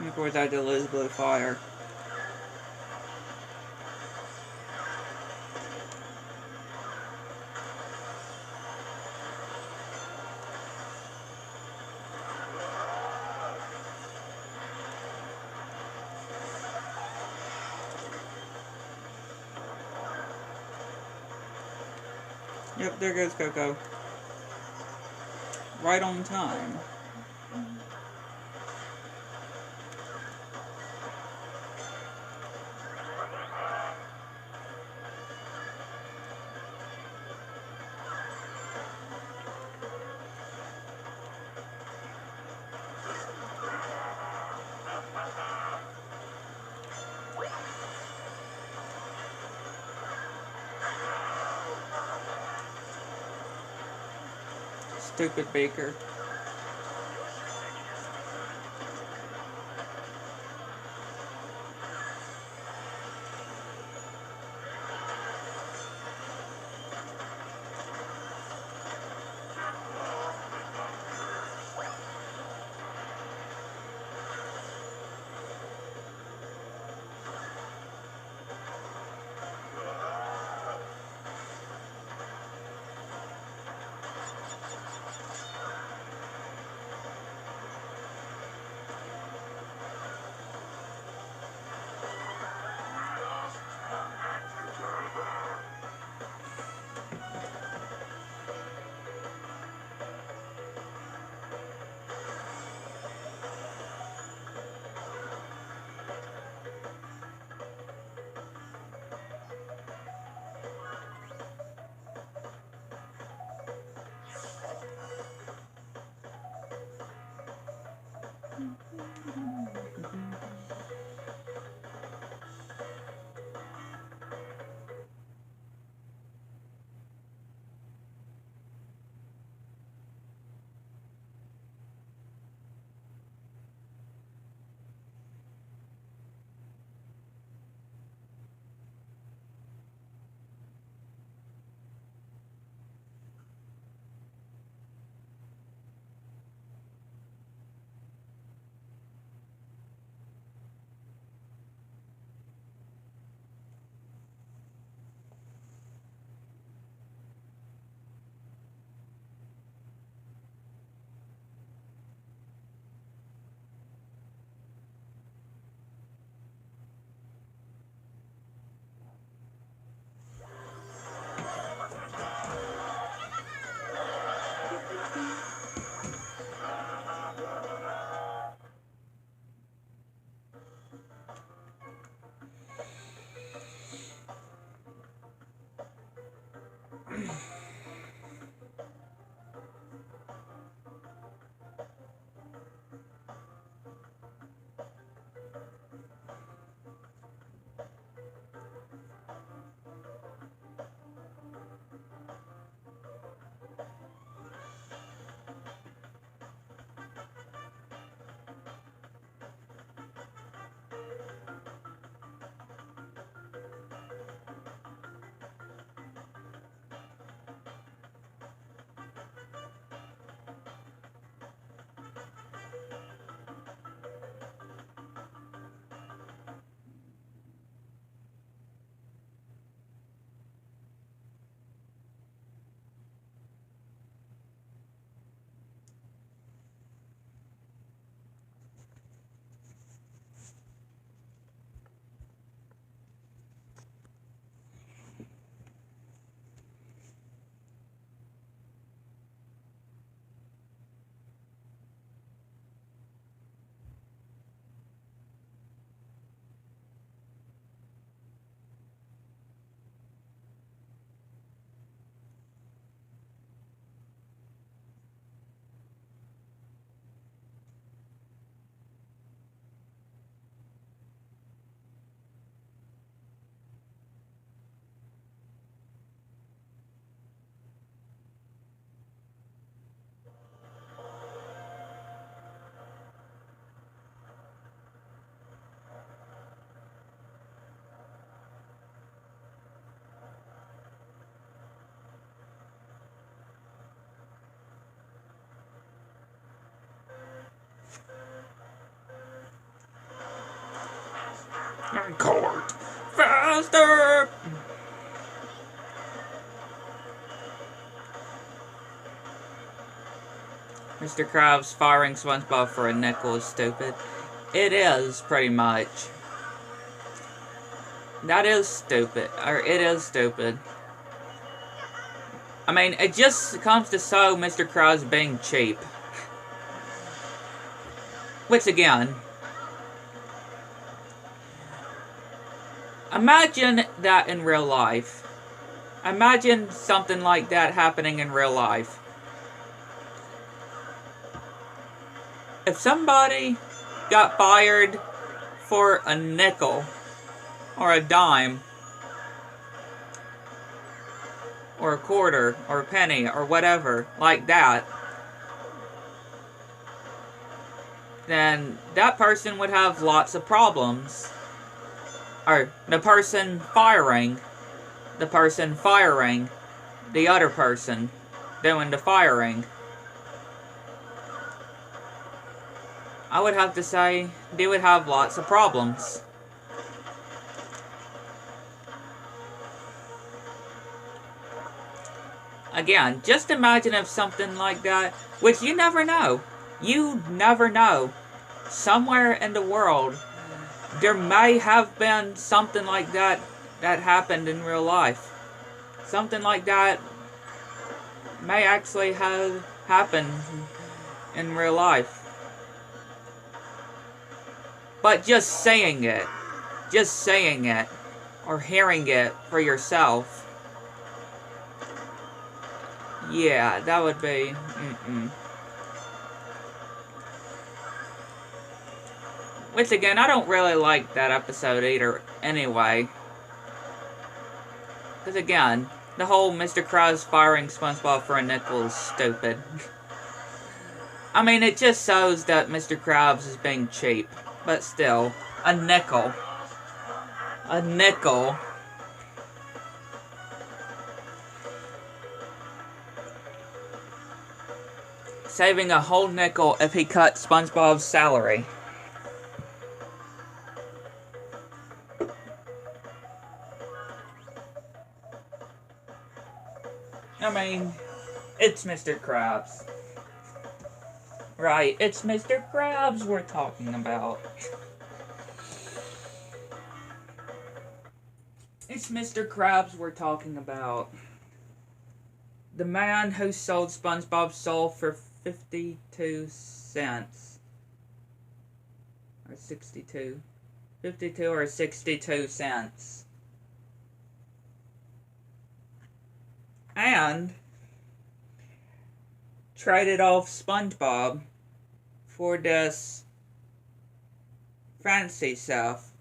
[SPEAKER 1] Of course, I did lose blue fire. Yep, there goes Coco. Right on time. Stupid Baker. record. Faster! Mr. Krabs firing SpongeBob for a nickel is stupid. It is, pretty much. That is stupid. Or, it is stupid. I mean, it just comes to show Mr. Krabs being cheap. Which, again, imagine that in real life. Imagine something like that happening in real life. If somebody got fired for a nickel, or a dime, or a quarter, or a penny, or whatever, like that, then that person would have lots of problems. Or, the person firing the other person doing the firing. I would have to say, they would have lots of problems. Again, just imagine if something like that, which you never know. You never know. Somewhere in the world, there may have been something like that that happened in real life. Something like that may actually have happened in real life. But just saying it, or hearing it for yourself, yeah, that would be, Which, again, I don't really like that episode either, anyway. Because, again, the whole Mr. Krabs firing SpongeBob for a nickel is stupid. I mean, it just shows that Mr. Krabs is being cheap. But still, a nickel. A nickel. Saving a whole nickel if he cut SpongeBob's salary. I mean, it's Mr. Krabs. Right, it's Mr. Krabs we're talking about. It's Mr. Krabs we're talking about. The man who sold SpongeBob's soul for 52 cents. Or 62. 52 or 62 cents. And traded off SpongeBob for this fancy stuff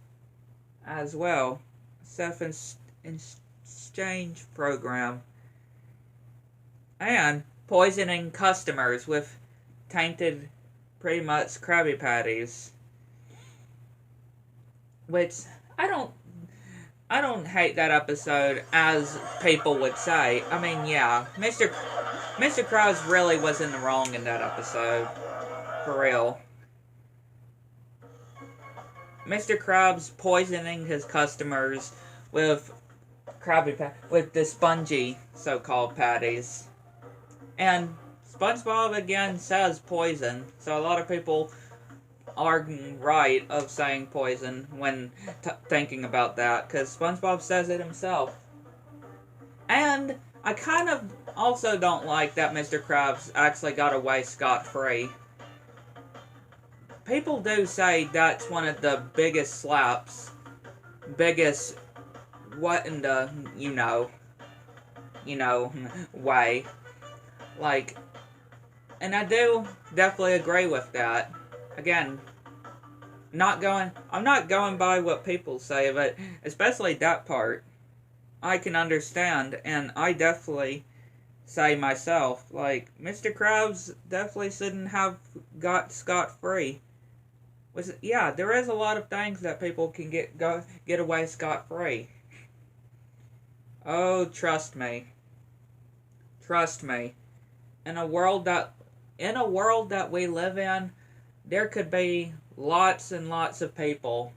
[SPEAKER 1] as well. Self-exchange program. And poisoning customers with tainted, pretty much, Krabby Patties. Which, I don't hate that episode, as people would say. I mean, yeah, Mr. Krabs really was in the wrong in that episode. For real. Mr. Krabs poisoning his customers with with the spongy so-called patties. And SpongeBob again says poison, so a lot of people are right of saying poison when thinking about that, because SpongeBob says it himself. And I kind of also don't like that Mr. Krabs actually got away scot-free. People do say that's one of the biggest slaps, biggest what in the, you know, way. Like, and I do definitely agree with that. Again, I'm not going by what people say, but especially that part, I can understand, and I definitely say myself, like, Mr. Krabs definitely shouldn't have got scot-free. Yeah, there is a lot of things that people can get away scot-free. Oh, trust me. Trust me. In a world that we live in, there could be lots and lots of people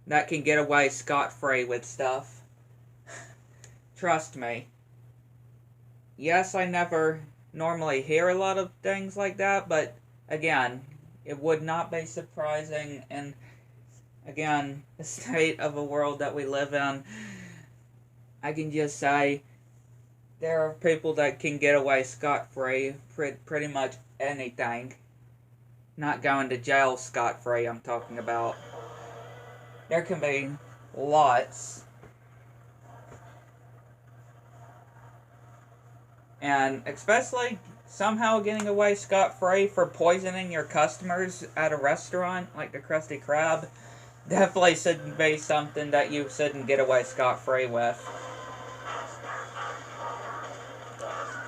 [SPEAKER 1] that can get away scot-free with stuff. Trust me. Yes, I never normally hear a lot of things like that, but again, it would not be surprising, and again, the state of the world that we live in, I can just say there are people that can get away scot-free pretty much anything. Not going to jail scot-free, I'm talking about. There can be lots. And especially somehow getting away scot-free for poisoning your customers at a restaurant, like the Krusty Krab, definitely shouldn't be something that you shouldn't get away scot-free with.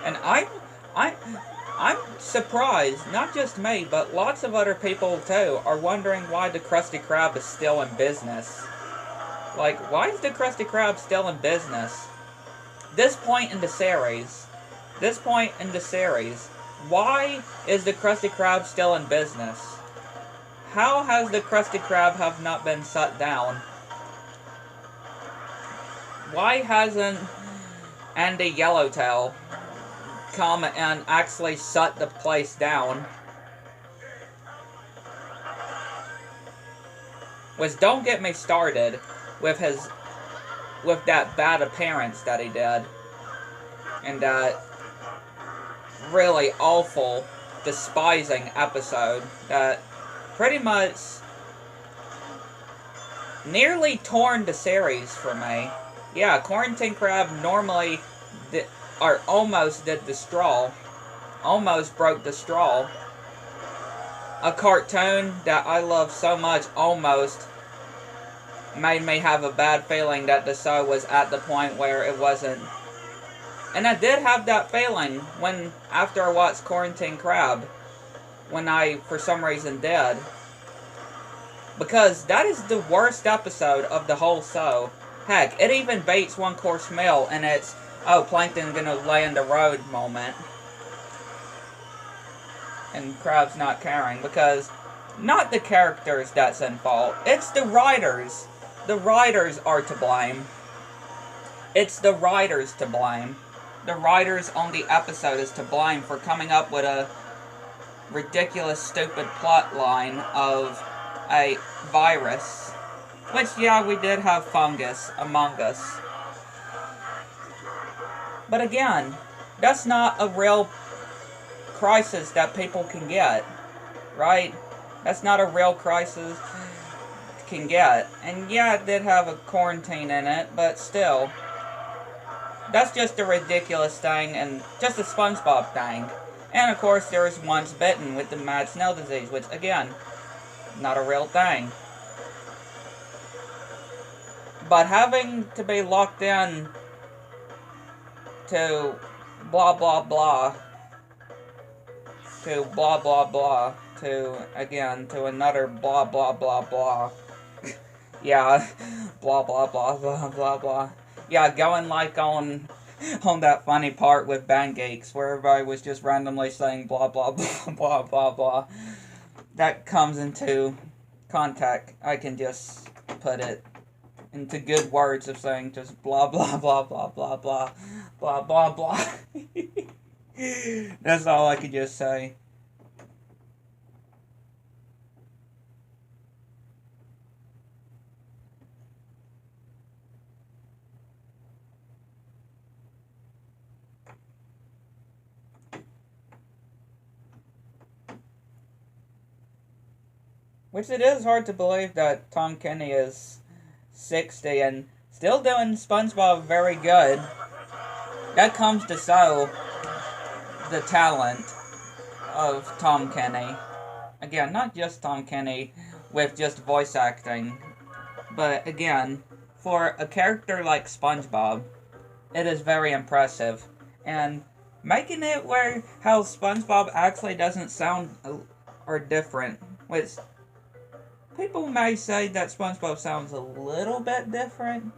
[SPEAKER 1] And I'm surprised, not just me, but lots of other people too, are wondering why the Krusty Krab is still in business. Like, why is the Krusty Krab still in business? This point in the series, why is the Krusty Krab still in business? How has the Krusty Krab have not been shut down? Why hasn't Andy Yellowtail come and actually shut the place down? Which, don't get me started with that bad appearance that he did in that really awful, despising episode that pretty much nearly torn the series for me. Yeah, Quarantine Crab normally almost did the straw. Almost broke the straw. A cartoon that I love so much almost made me have a bad feeling that the show was at the point where it wasn't. And I did have that feeling when, after I watched Quarantine Crab, when I, for some reason, did. Because that is the worst episode of the whole show. Heck, it even beats One Course Meal in its, oh, Plankton gonna lay in the road moment. And Crab's not caring, because not the characters that's in fault. It's the writers. The writers are to blame. It's the writers to blame. The writers on the episode is to blame for coming up with a ridiculous, stupid plot line of a virus. Which, yeah, we did have fungus among us. But again, that's not a real crisis that people can get, right? That's not a real crisis can get. And yeah, it did have a quarantine in it, but still. That's just a ridiculous thing, and just a SpongeBob thing. And of course, there was Once Bitten with the mad snail disease, which, again, not a real thing. But having to be locked in to blah blah blah, to blah blah blah, to, again, to another blah blah blah blah. Yeah, blah blah blah blah blah blah. Yeah, going like on that funny part with Band Geeks, where everybody was just randomly saying blah blah blah blah blah blah. That comes into contact. I can just put it into good words of saying just blah blah blah blah blah blah blah blah blah. That's all I could just say. Which it is hard to believe that Tom Kenny is 60 and still doing SpongeBob very good. That comes to show the talent of Tom Kenny. Again, not just Tom Kenny with just voice acting, but again, for a character like SpongeBob, it is very impressive. And making it where how SpongeBob actually doesn't sound or different, which people may say that SpongeBob sounds a little bit different.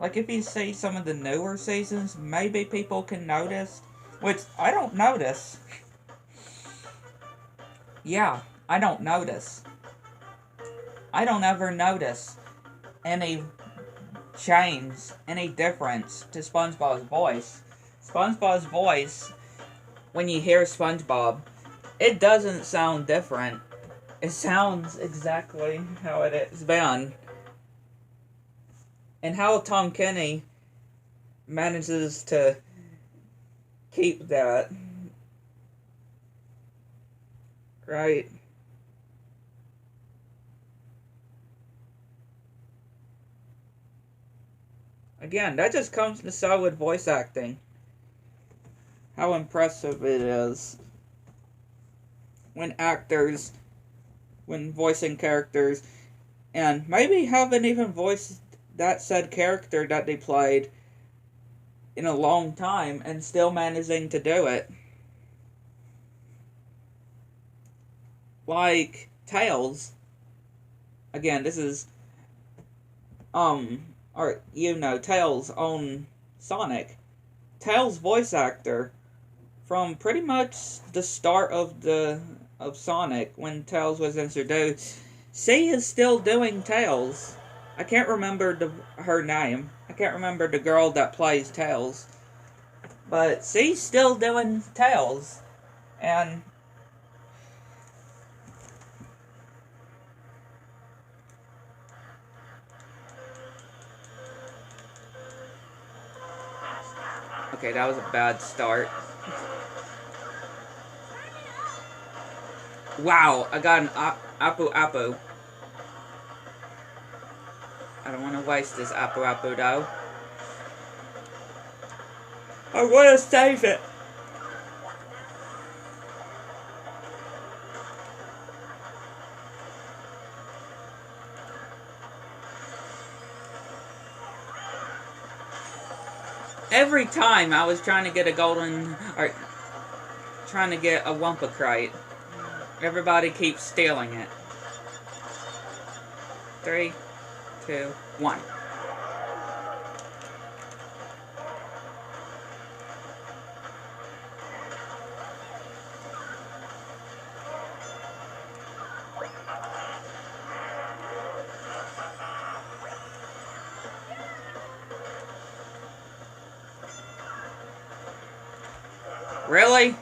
[SPEAKER 1] Like, if you see some of the newer seasons, maybe people can notice. Which, I don't notice. Yeah, I don't notice. I don't ever notice. any change, any difference to SpongeBob's voice. SpongeBob's voice, when you hear SpongeBob, it doesn't sound different. It sounds exactly how it has been. And how Tom Kenny manages to keep that. Right? Again, that just comes to show with voice acting. How impressive it is. When voicing characters, and maybe haven't even voiced that said character that they played in a long time, and still managing to do it. Like Tails. Again, this is Tails on Sonic. Tails' voice actor from pretty much the start of Sonic, when Tails was introduced, she is still doing Tails. I can't remember her name. I can't remember the girl that plays Tails. But she's still doing Tails. And okay, that was a bad start. Wow, I got an Apu. I don't want to waste this Apu though. I want to save it. Every time I was trying to get a trying to get a Wumpa crate, everybody keeps stealing it. 3, 2, 1. Really?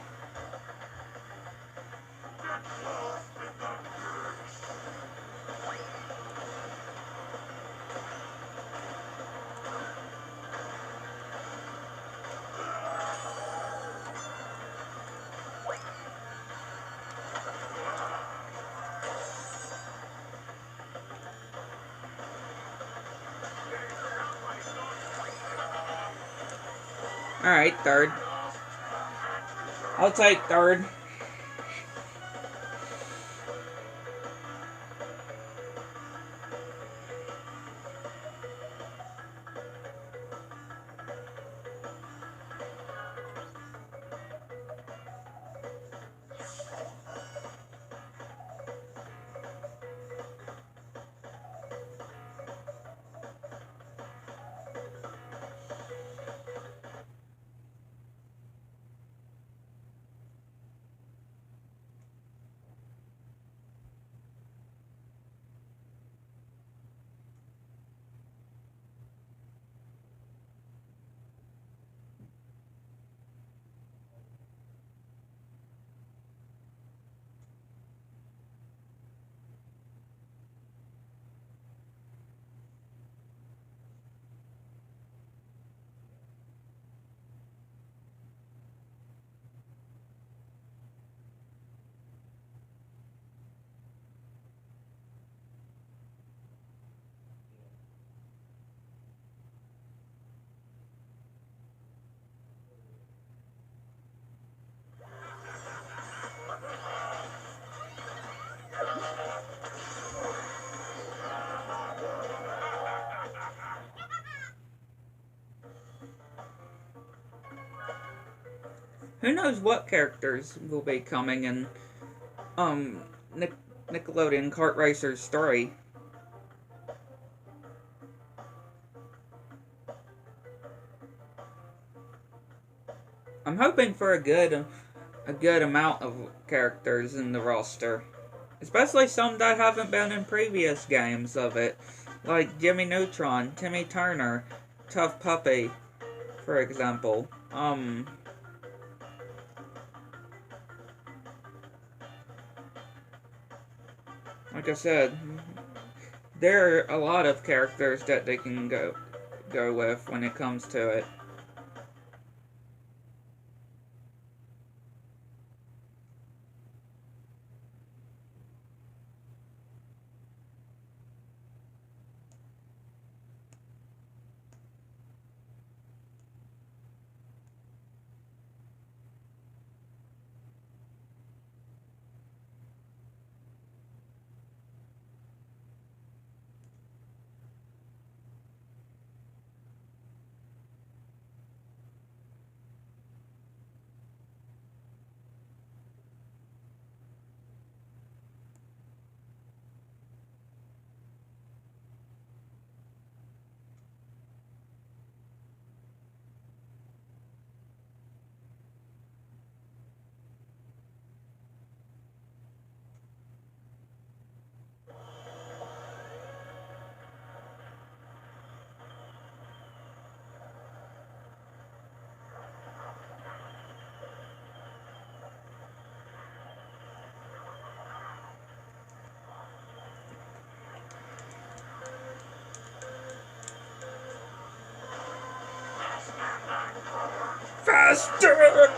[SPEAKER 1] Alright, third. I'll take third. Who knows what characters will be coming in Nickelodeon Kart Racer's story. I'm hoping for a good amount of characters in the roster, especially some that haven't been in previous games of it, Like Jimmy Neutron, Timmy Turner, Tough Puppy, for example. Like I said, there are a lot of characters that they can go with when it comes to it. Faster!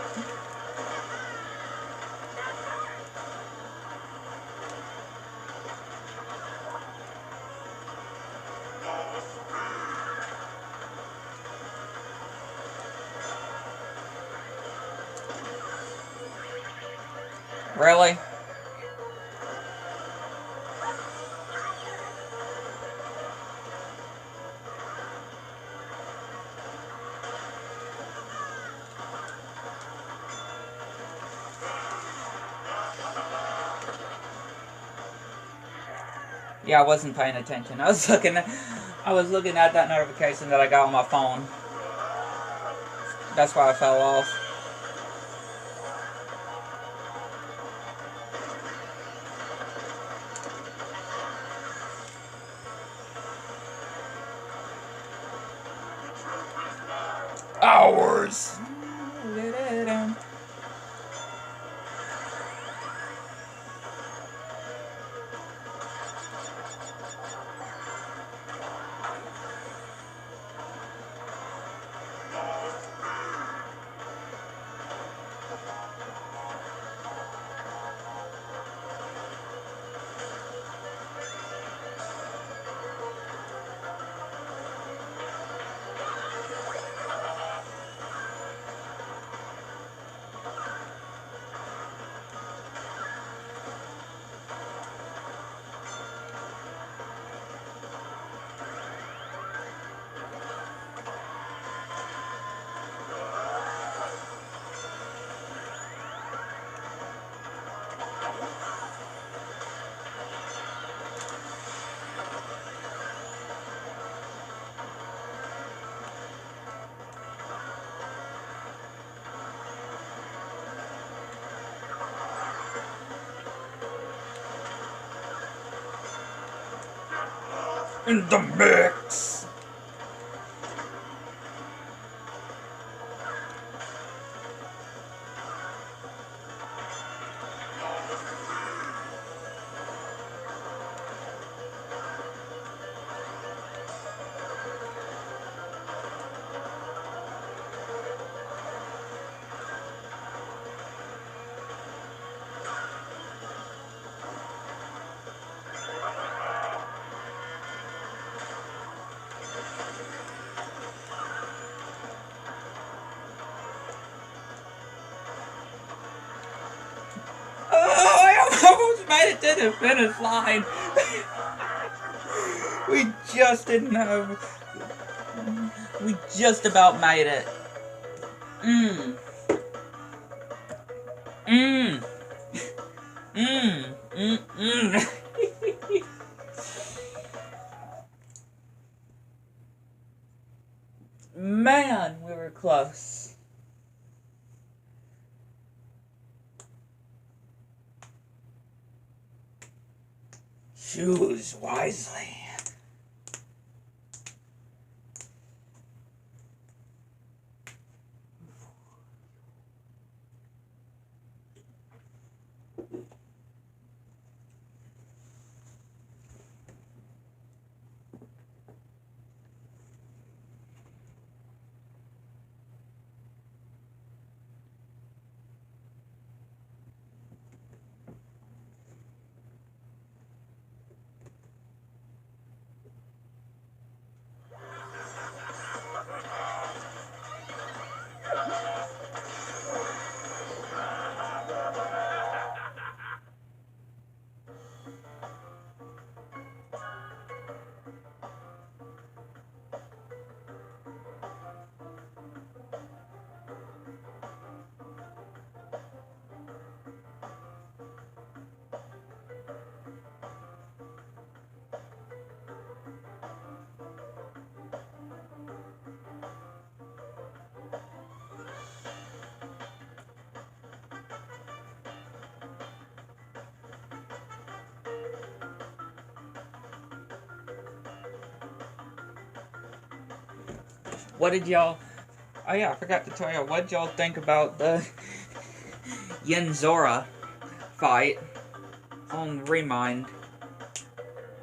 [SPEAKER 1] Really? Yeah, I wasn't paying attention. I was looking at that notification that I got on my phone. That's why I fell off. Hours. In the mix. I almost made it to the finish line. We just didn't have. We just about made it. Man, we were close. Choose wisely. what did y'all... Oh yeah, I forgot to tell y'all, what did y'all think about the Yen-Zora fight on Remind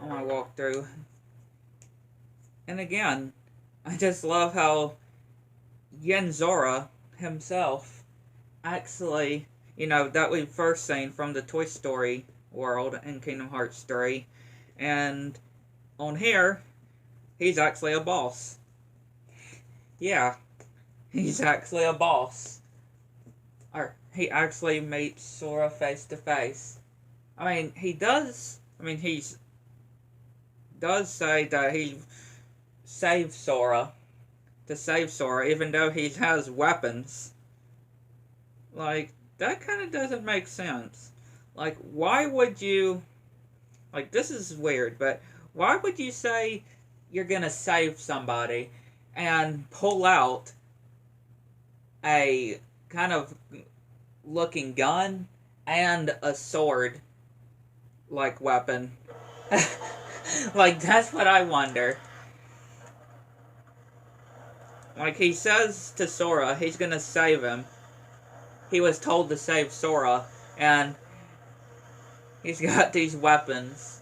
[SPEAKER 1] on my walkthrough? And again, I just love how Yen-Zora himself actually, you know, that we've first seen from the Toy Story world in Kingdom Hearts 3, and on here, he's actually a boss. Yeah, he's actually a boss. Or, he actually meets Sora face to face. I mean, he does say that he saved Sora, to save Sora, even though he has weapons. Like, that kind of doesn't make sense. Like, why would you... Like, this is weird, but why would you say you're gonna save somebody and pull out a kind of looking gun and a sword like weapon? Like, that's what I wonder. Like, he says to Sora he's gonna save him. He was told to save Sora, and he's got these weapons.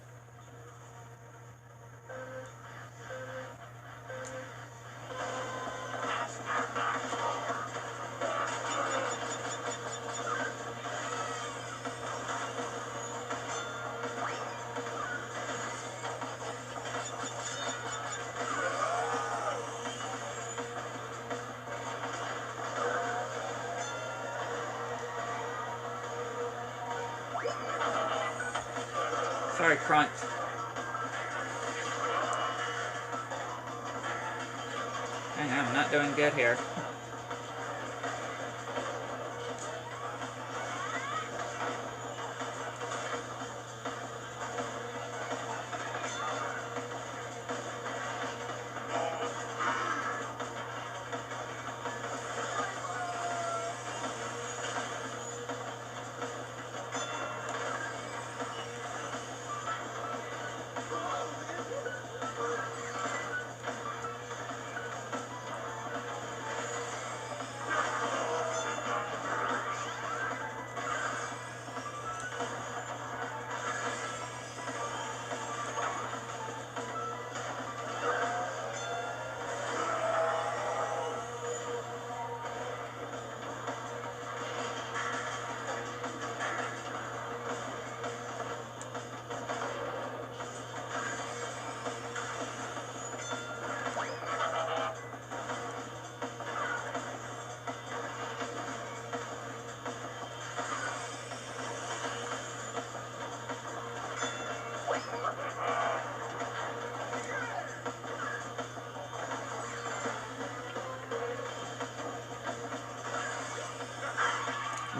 [SPEAKER 1] Sorry, Crunch. Hang on, I'm not doing good here.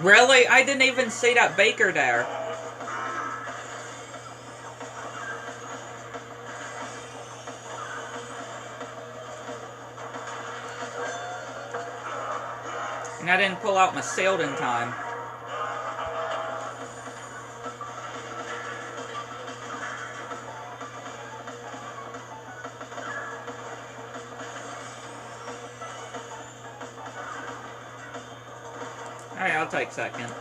[SPEAKER 1] Really? I didn't even see that Baker there. And I didn't pull out my shield in time. Alright, I'll take second.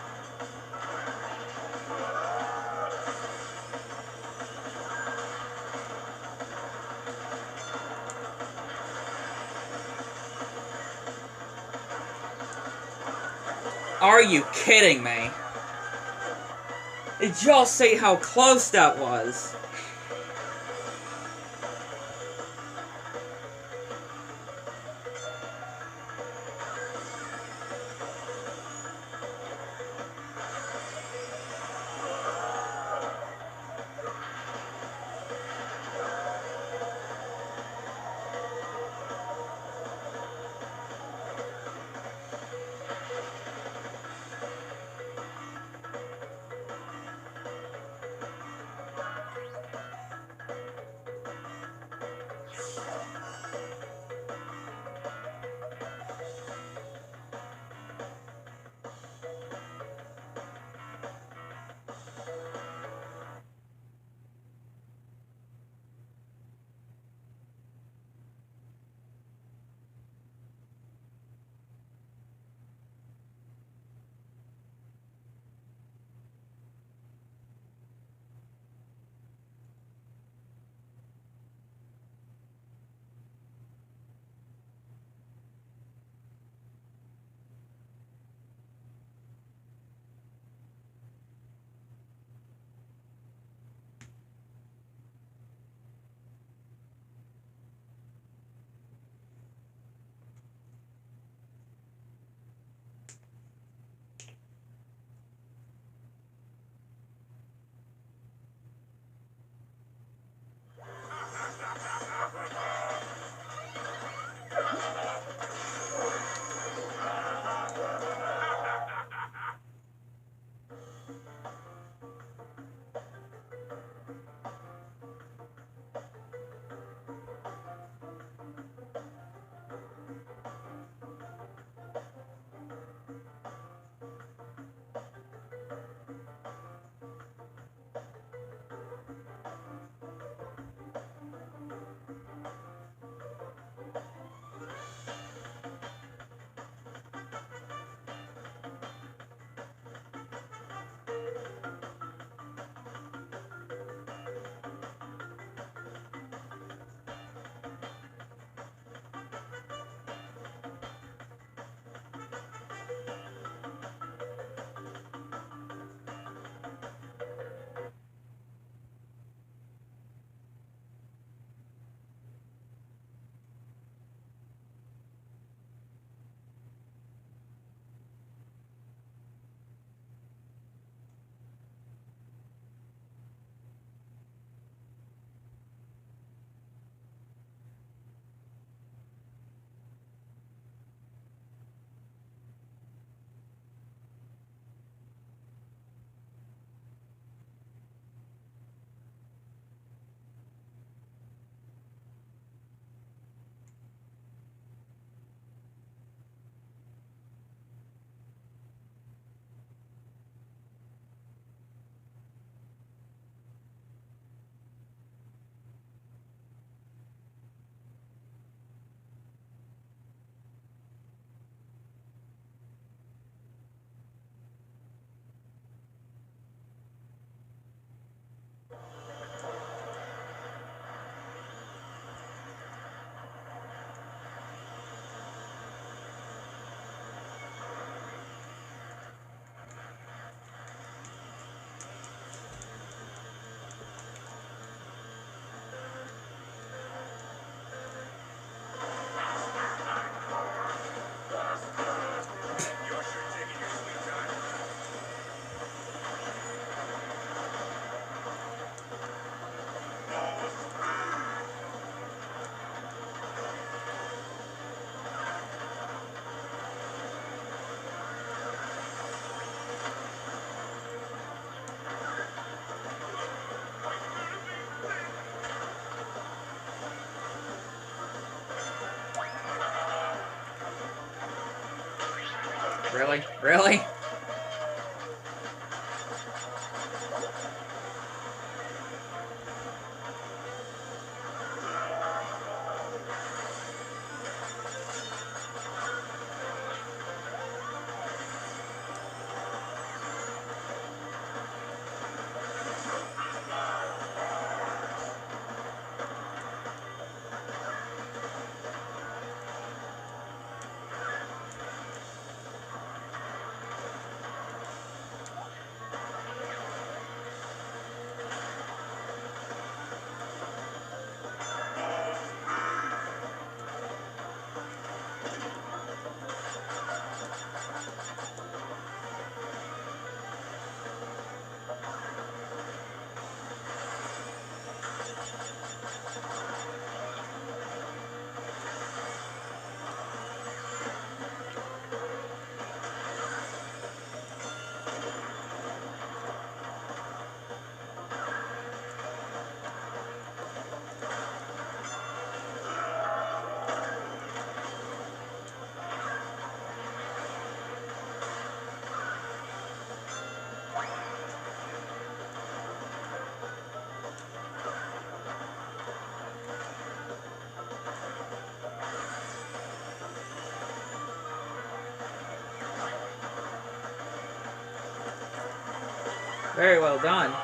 [SPEAKER 1] Are you kidding me? Did y'all see how close that was? Really? Really? Very well done.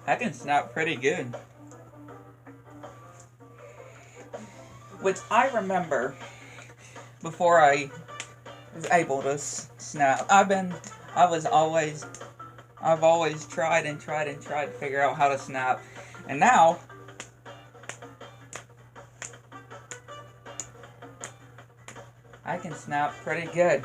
[SPEAKER 1] I can snap pretty good. Which I remember before I was able to snap. I've always tried to figure out how to snap. And now, I can snap pretty good.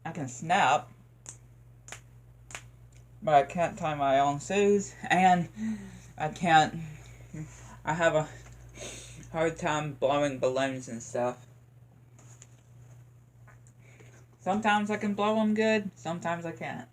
[SPEAKER 1] I can snap, but I can't tie my own shoes, and I have a hard time blowing balloons and stuff. Sometimes I can blow them good, sometimes I can't.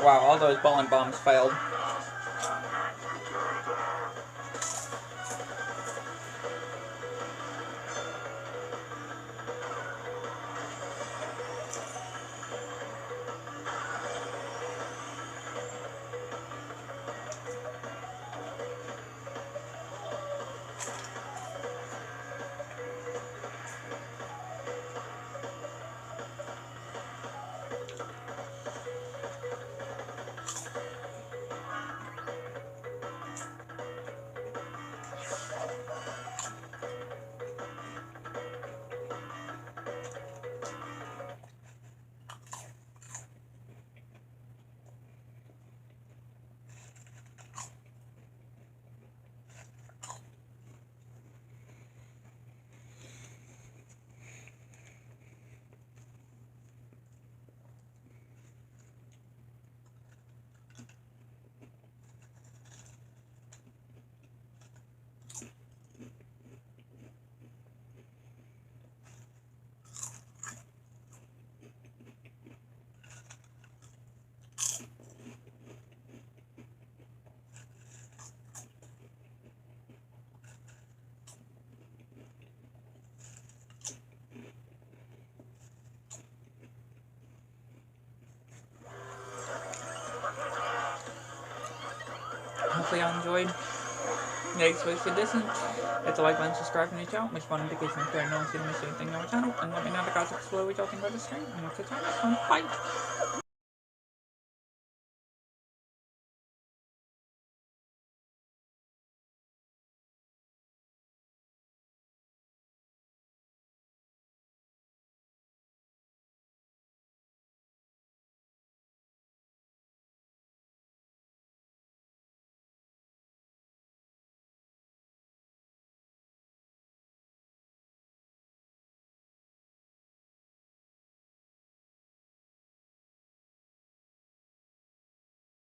[SPEAKER 1] Wow, all those bowling bombs failed. Hopefully y'all enjoyed. Next week's edition. Hit the like button, subscribe to the channel, make fun notifications so you don't miss anything on our channel, and let me know in the comments below what y'all think about the stream, and we'll catch you next one. Bye!